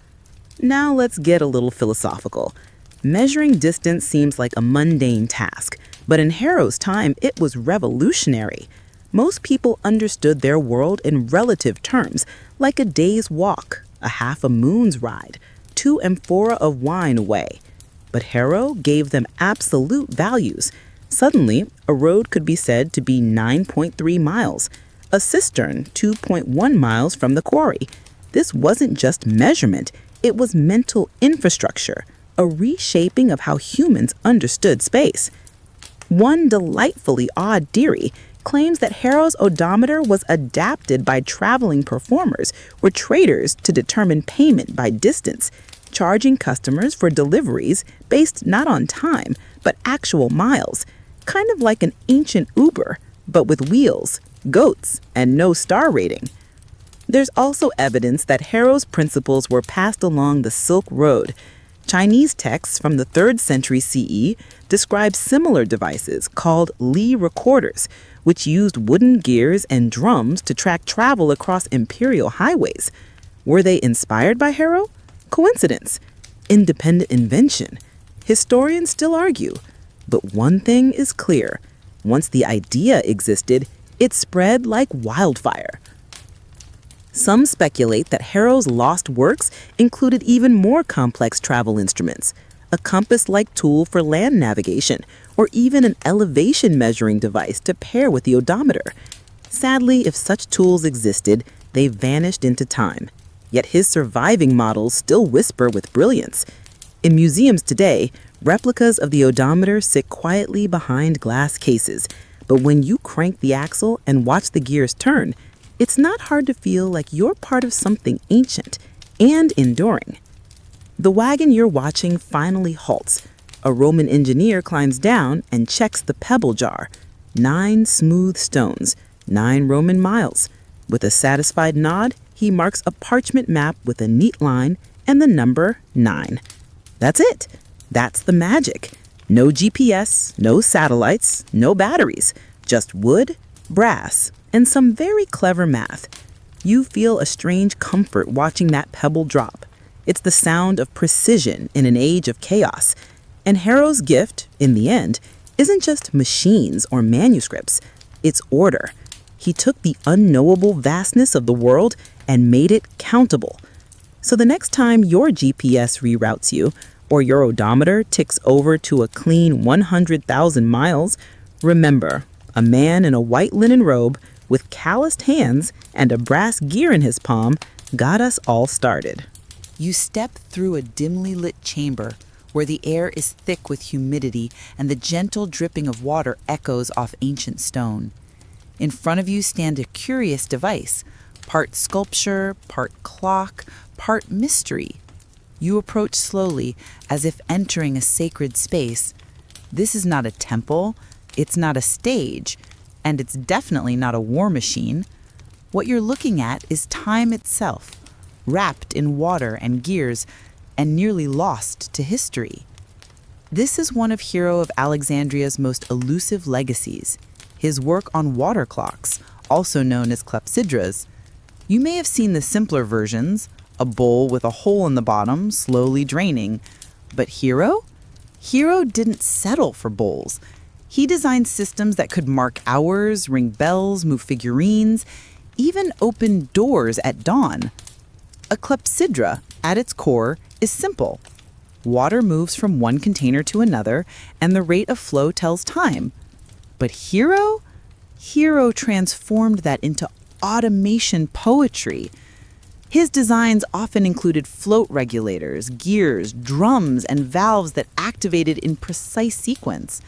S5: Now let's get a little philosophical. Measuring distance seems like a mundane task, but in Hero's time it was revolutionary. Most people understood their world in relative terms, like a day's walk, a half a moon's ride, 2 amphora of wine away. But Hero gave them absolute values. Suddenly, a road could be said to be 9.3 miles, a cistern 2.1 miles from the quarry. This wasn't just measurement, it was mental infrastructure, a reshaping of how humans understood space. One delightfully odd theory claims that Hero's odometer was adapted by traveling performers or traders to determine payment by distance, charging customers for deliveries based not on time, but actual miles, kind of like an ancient Uber, but with wheels, goats, and no star rating.
S4: There's also evidence that Harrow's principles were passed along the Silk Road. Chinese texts from the 3rd century CE describe similar devices called Li recorders, which used wooden gears and drums to track travel across imperial highways. Were they inspired by Harrow? Coincidence? Independent invention? Historians still argue. But one thing is clear. Once the idea existed, it spread like wildfire. Some speculate that Harrow's lost works included even more complex travel instruments, a compass-like tool for land navigation, or even an elevation measuring device to pair with the odometer. Sadly, if such tools existed, they vanished into time. Yet his surviving models still whisper with brilliance. In museums today, replicas of the odometer sit quietly behind glass cases, but when you crank the axle and watch the gears turn, it's not hard to feel like you're part of something ancient and enduring. The wagon you're watching finally halts. A Roman engineer climbs down and checks the pebble jar. 9 smooth stones, 9 Roman miles. With a satisfied nod, he marks a parchment map with a neat line and the number 9. That's it. That's the magic. No GPS, no satellites, no batteries. Just wood, brass, and some very clever math. You feel a strange comfort watching that pebble drop. It's the sound of precision in an age of chaos. And Harrow's gift, in the end, isn't just machines or manuscripts. It's order. He took the unknowable vastness of the world and made it countable. So the next time your GPS reroutes you, or your odometer ticks over to a clean 100,000 miles, remember, a man in a white linen robe with calloused hands and a brass gear in his palm got us all started.
S1: You step through a dimly lit chamber where the air is thick with humidity and the gentle dripping of water echoes off ancient stone. In front of you stand a curious device, part sculpture, part clock, part mystery. You approach slowly, as if entering a sacred space. This is not a temple, it's not a stage, and it's definitely not a war machine. What you're looking at is time itself, wrapped in water and gears, and nearly lost to history. This is one of Hero of Alexandria's most elusive legacies, his work on water clocks, also known as clepsydras. You may have seen the simpler versions, a bowl with a hole in the bottom, slowly draining. But Hero didn't settle for bowls. He designed systems that could mark hours, ring bells, move figurines, even open doors at dawn. A clepsydra, at its core, is simple. Water moves from one container to another, and the rate of flow tells time. But Hero transformed that into automation poetry. His designs often included float regulators, gears, drums, and valves that activated in precise sequence.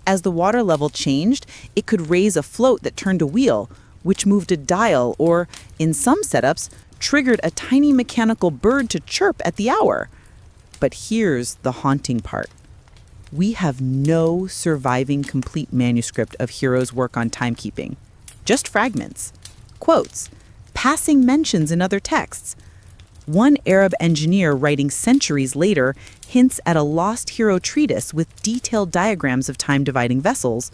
S1: As the water level changed, it could raise a float that turned a wheel, which moved a dial or, in some setups, triggered a tiny mechanical bird to chirp at the hour. But here's the haunting part. We have no surviving complete manuscript of Hero's work on timekeeping. Just fragments, quotes, passing mentions in other texts. One Arab engineer writing centuries later hints at a lost Hero treatise with detailed diagrams of time-dividing vessels.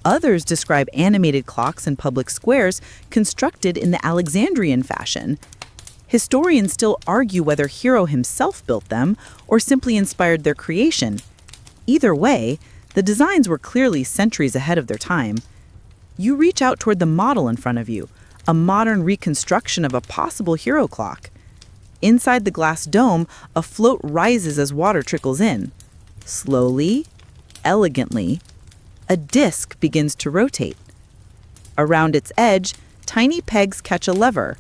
S1: Others describe animated clocks in public squares constructed in the Alexandrian fashion. Historians still argue whether Hero himself built them or simply inspired their creation. Either way, the designs were clearly centuries ahead of their time. You reach out toward the model in front of you, a modern reconstruction of a possible Hero clock. Inside the glass dome, a float rises as water trickles in. Slowly, elegantly, a disc begins to rotate. Around its edge, tiny pegs catch a lever.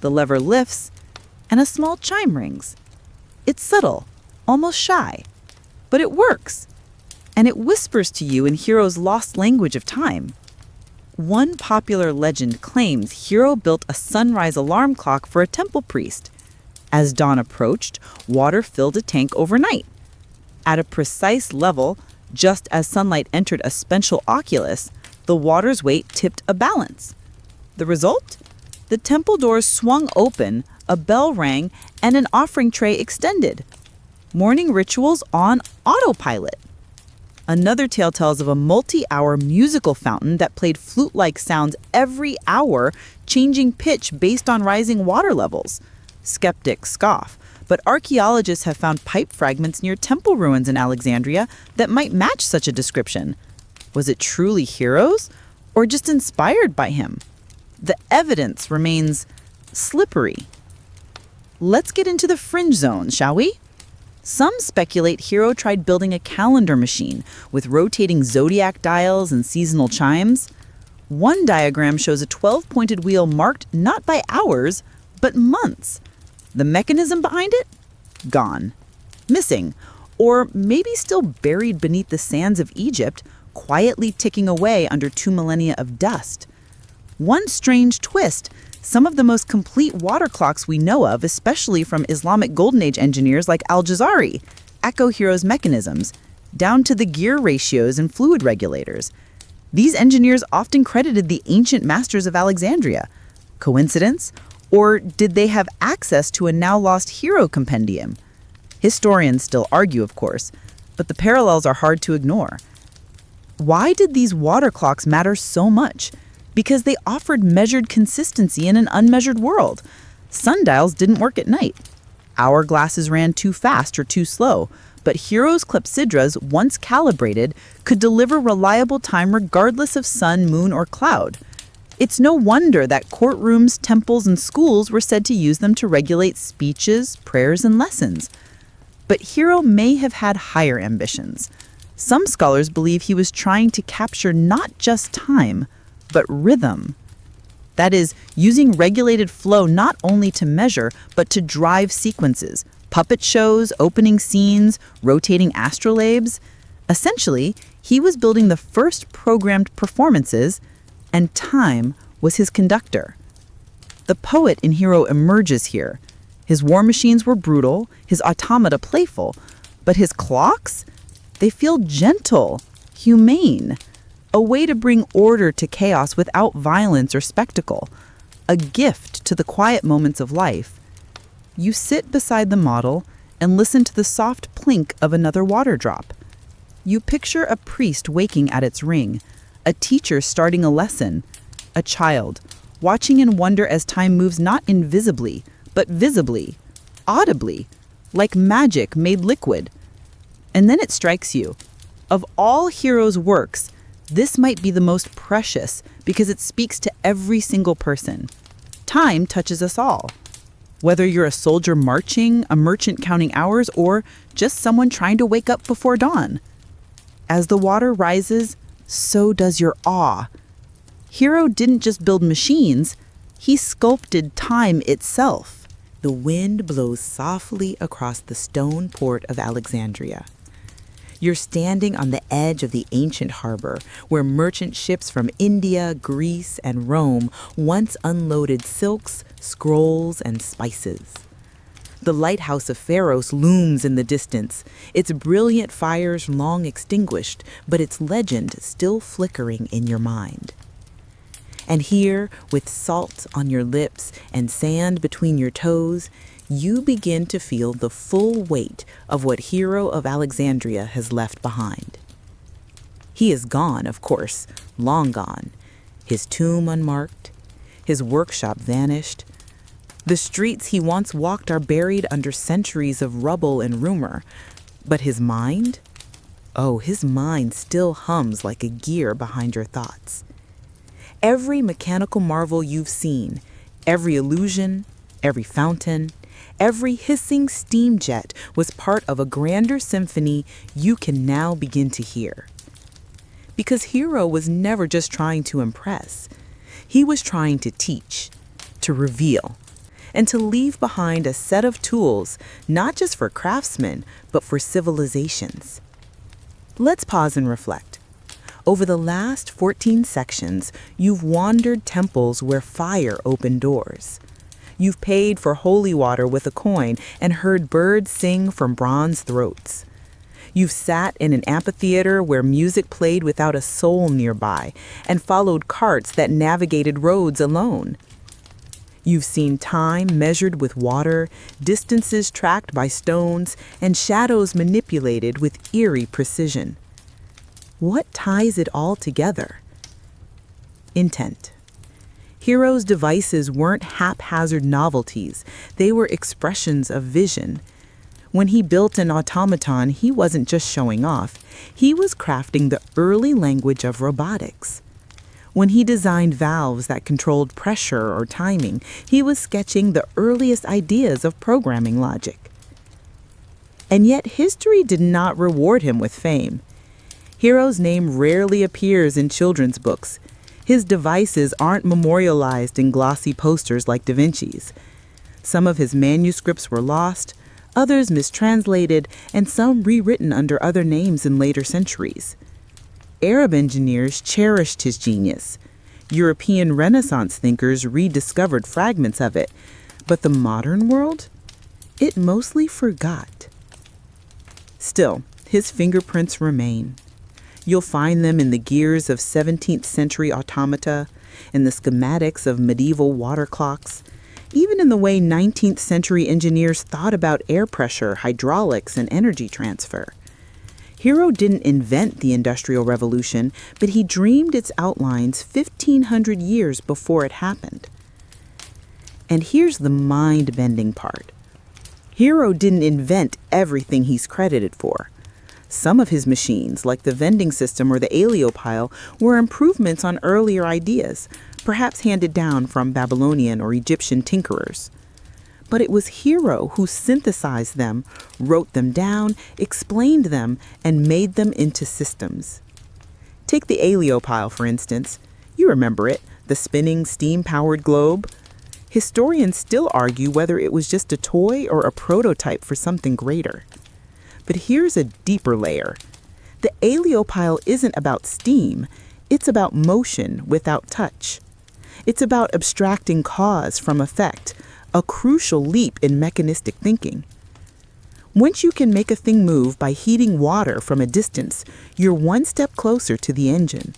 S1: The lever lifts, and a small chime rings. It's subtle, almost shy, but it works, and it whispers to you in Hero's lost language of time. One popular legend claims Hero built a sunrise alarm clock for a temple priest. As dawn approached, water filled a tank overnight. At a precise level, just as sunlight entered a special oculus, the water's weight tipped a balance. The result?
S6: The temple doors swung open, a bell rang, and an offering tray extended. Morning rituals on autopilot. Another tale tells of a multi-hour musical fountain that played flute-like sounds every hour, changing pitch based on rising water levels. Skeptics scoff, but archaeologists have found pipe fragments near temple ruins in Alexandria that might match such a description. Was it truly Hero's, or just inspired by him? The evidence remains slippery. Let's get into the fringe zone, shall we? Some speculate Hero tried building a calendar machine with rotating zodiac dials and seasonal chimes. One diagram shows a 12-pointed wheel marked not by hours, but months. The mechanism behind it? Gone. Missing. Or maybe still buried beneath the sands of Egypt, quietly ticking away under 2 millennia of dust. One strange twist: some of the most complete water clocks we know of, especially from Islamic Golden Age engineers like Al-Jazari, echo Hero's mechanisms, down to the gear ratios and fluid regulators. These engineers often credited the ancient masters of Alexandria. Coincidence? Or did they have access to a now-lost Hero compendium? Historians still argue, of course, but the parallels are hard to ignore. Why did these water clocks matter so much? Because they offered measured consistency in an unmeasured world. Sundials didn't work at night. Hourglasses ran too fast or too slow, but Hero's clepsydras, once calibrated, could deliver reliable time regardless of sun, moon, or cloud. It's no wonder that courtrooms, temples, and schools were said to use them to regulate speeches, prayers, and lessons. But Hero may have had higher ambitions. Some scholars believe he was trying to capture not just time, but rhythm. That is, using regulated flow not only to measure, but to drive sequences, puppet shows, opening scenes, rotating astrolabes. Essentially, he was building the first programmed performances, and time was his conductor. The poet in Hero emerges here. His war machines were brutal, his automata playful, but his clocks? They feel gentle, humane. A way to bring order to chaos without violence or spectacle. A gift to the quiet moments of life. You sit beside the model and listen to the soft plink of another water drop. You picture a priest waking at its ring, a teacher starting a lesson, a child watching in wonder as time moves not invisibly, but visibly, audibly, like magic made liquid. And then it strikes you. Of all Hero's works, this might be the most precious because it speaks to every single person. Time touches us all. Whether you're a soldier marching, a merchant counting hours, or just someone trying to wake up before dawn. As the water rises, so does your awe. Hero didn't just build machines, he sculpted time itself.
S5: The wind blows softly across the stone port of Alexandria. You're standing on the edge of the ancient harbor where merchant ships from India, Greece, and Rome once unloaded silks, scrolls, and spices. The lighthouse of Pharos looms in the distance, its brilliant fires long extinguished, but its legend still flickering in your mind. And here, with salt on your lips and sand between your toes, you begin to feel the full weight of what Hero of Alexandria has left behind. He is gone, of course, long gone. His tomb unmarked, his workshop vanished. The streets he once walked are buried under centuries of rubble and rumor. But his mind? Oh, his mind still hums like a gear behind your thoughts. Every mechanical marvel you've seen, every illusion, every fountain, every hissing steam jet was part of a grander symphony you can now begin to hear. Because Hero was never just trying to impress. He was trying to teach, to reveal, and to leave behind a set of tools, not just for craftsmen, but for civilizations. Let's pause and reflect. Over the last 14 sections, you've wandered temples where fire opened doors. You've paid for holy water with a coin and heard birds sing from bronze throats. You've sat in an amphitheater where music played without a soul nearby and followed carts that navigated roads alone.
S4: You've seen time measured with water, distances tracked by stones, and shadows manipulated with eerie precision. What ties it all together? Intent. Hero's devices weren't haphazard novelties. They were expressions of vision. When he built an automaton, he wasn't just showing off. He was crafting the early language of robotics. When he designed valves that controlled pressure or timing, he was sketching the earliest ideas of programming logic. And yet history did not reward him with fame. Hero's name rarely appears in children's books. His devices aren't memorialized in glossy posters like Da Vinci's. Some of his manuscripts were lost, others mistranslated, and some rewritten under other names in later centuries. Arab engineers cherished his genius. European Renaissance thinkers rediscovered fragments of it. But the modern world? It mostly forgot. Still, his fingerprints remain. You'll find them in the gears of 17th century automata, in the schematics of medieval water clocks, even in the way 19th century engineers thought about air pressure, hydraulics, and energy transfer. Hero didn't invent the Industrial Revolution, but he dreamed its outlines 1,500 years before it happened. And here's the mind-bending part. Hero didn't invent everything he's credited for. Some of his machines, like the vending system or the Aeolipile, were improvements on earlier ideas, perhaps handed down from Babylonian or Egyptian tinkerers. But it was Hero who synthesized them, wrote them down, explained them, and made them into systems. Take the Aeolipile, for instance. You remember it, the spinning, steam-powered globe. Historians still argue whether it was just a toy or a prototype for something greater. But here's a deeper layer. The Aeolipile isn't about steam. It's about motion without touch. It's about abstracting cause from effect, a crucial leap in mechanistic thinking. Once you can make a thing move by heating water from a distance, you're one step closer to the engine,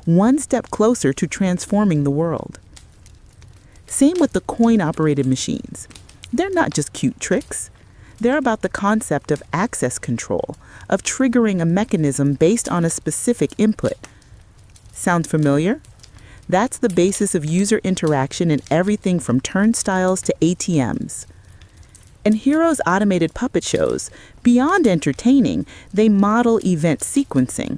S4: one step closer to transforming the world. Same with the coin-operated machines. They're not just cute tricks. They're about the concept of access control, of triggering a mechanism based on a specific input. Sound familiar? That's the basis of user interaction in everything from turnstiles to ATMs. And Hero's automated puppet shows, beyond entertaining, they model event sequencing.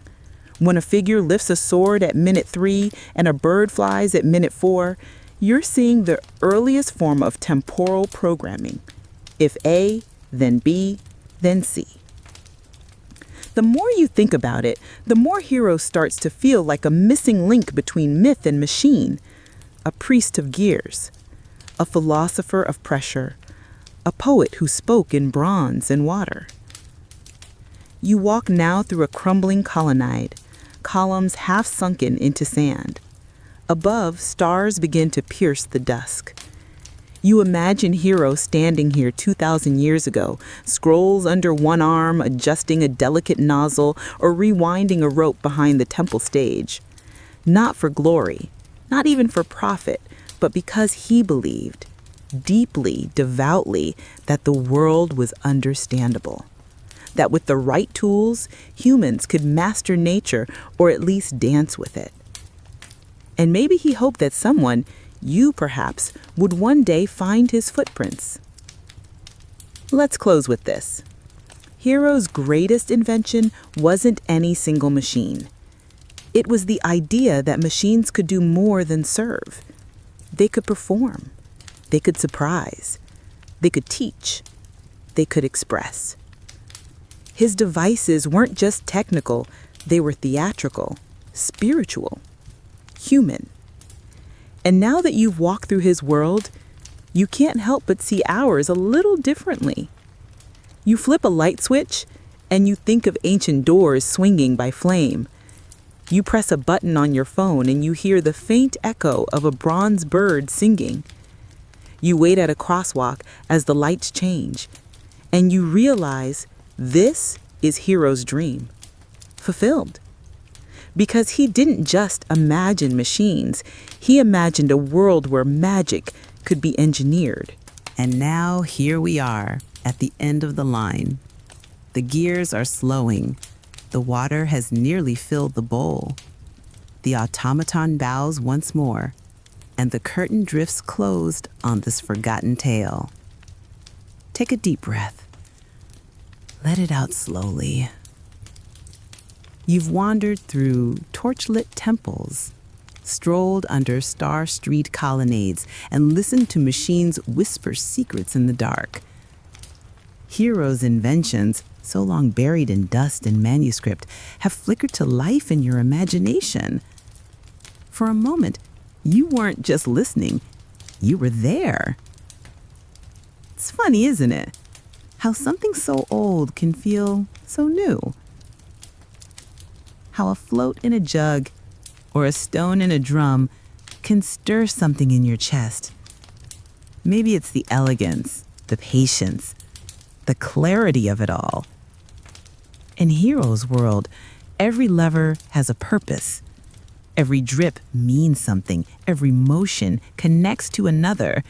S4: When a figure lifts a sword at minute 3 and a bird flies at minute 4, you're seeing the earliest form of temporal programming. If A, then B, then C. The more you think about it, the more Hero starts to feel like a missing link between myth and machine, a priest of gears, a philosopher of pressure, a poet who spoke in bronze and water. You walk now through a crumbling colonnade, columns half sunken into sand. Above, stars begin to pierce the dusk. You imagine Hero standing here 2,000 years ago, scrolls under one arm, adjusting a delicate nozzle, or rewinding a rope behind the temple stage. Not for glory, not even for profit, but because he believed, deeply, devoutly, that the world was understandable. That with the right tools, humans could master nature or at least dance with it. And maybe he hoped that someone, you perhaps, would one day find his footprints. Let's close with this. Hero's greatest invention wasn't any single machine. It was the idea that machines could do more than serve. They could perform. They could surprise. They could teach. They could express. His devices weren't just technical, they were theatrical, spiritual, human. And now that you've walked through his world, you can't help but see ours a little differently. You flip a light switch, and you think of ancient doors swinging by flame. You press a button on your phone, and you hear the faint echo of a bronze bird singing. You wait at a crosswalk as the lights change, and you realize this is Hero's dream, fulfilled. Because he didn't just imagine machines, he imagined a world where magic, could be engineered.
S5: And now here we are at the end of the line. The gears are slowing. The water has nearly filled the bowl. The automaton bows once more, and the curtain drifts closed on this forgotten tale. Take a deep breath. Let it out slowly. You've wandered through torchlit temples, strolled under star-street colonnades, and listened to machines whisper secrets in the dark. Heroes' inventions, so long buried in dust and manuscript, have flickered to life in your imagination. For a moment, you weren't just listening, you were there. It's funny, isn't it? How something so old can feel so new. How a float in a jug or a stone in a drum can stir something in your chest. Maybe it's the elegance, the patience, the clarity of it all. In Hero's world, every lever has a purpose. Every drip means something. Every motion connects to another.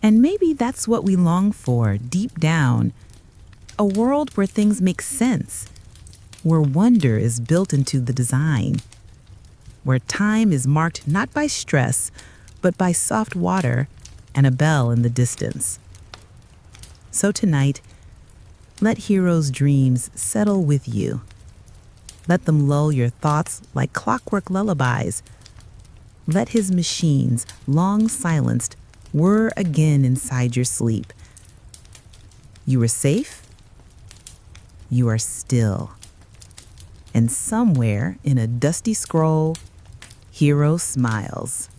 S5: And maybe that's what we long for deep down. A world where things make sense. Where wonder is built into the design. Where time is marked not by stress, but by soft water and a bell in the distance. So tonight, let Hero's dreams settle with you. Let them lull your thoughts like clockwork lullabies. Let his machines, long silenced, whir again inside your sleep. You are safe. You are still. And somewhere in a dusty scroll, Hero smiles.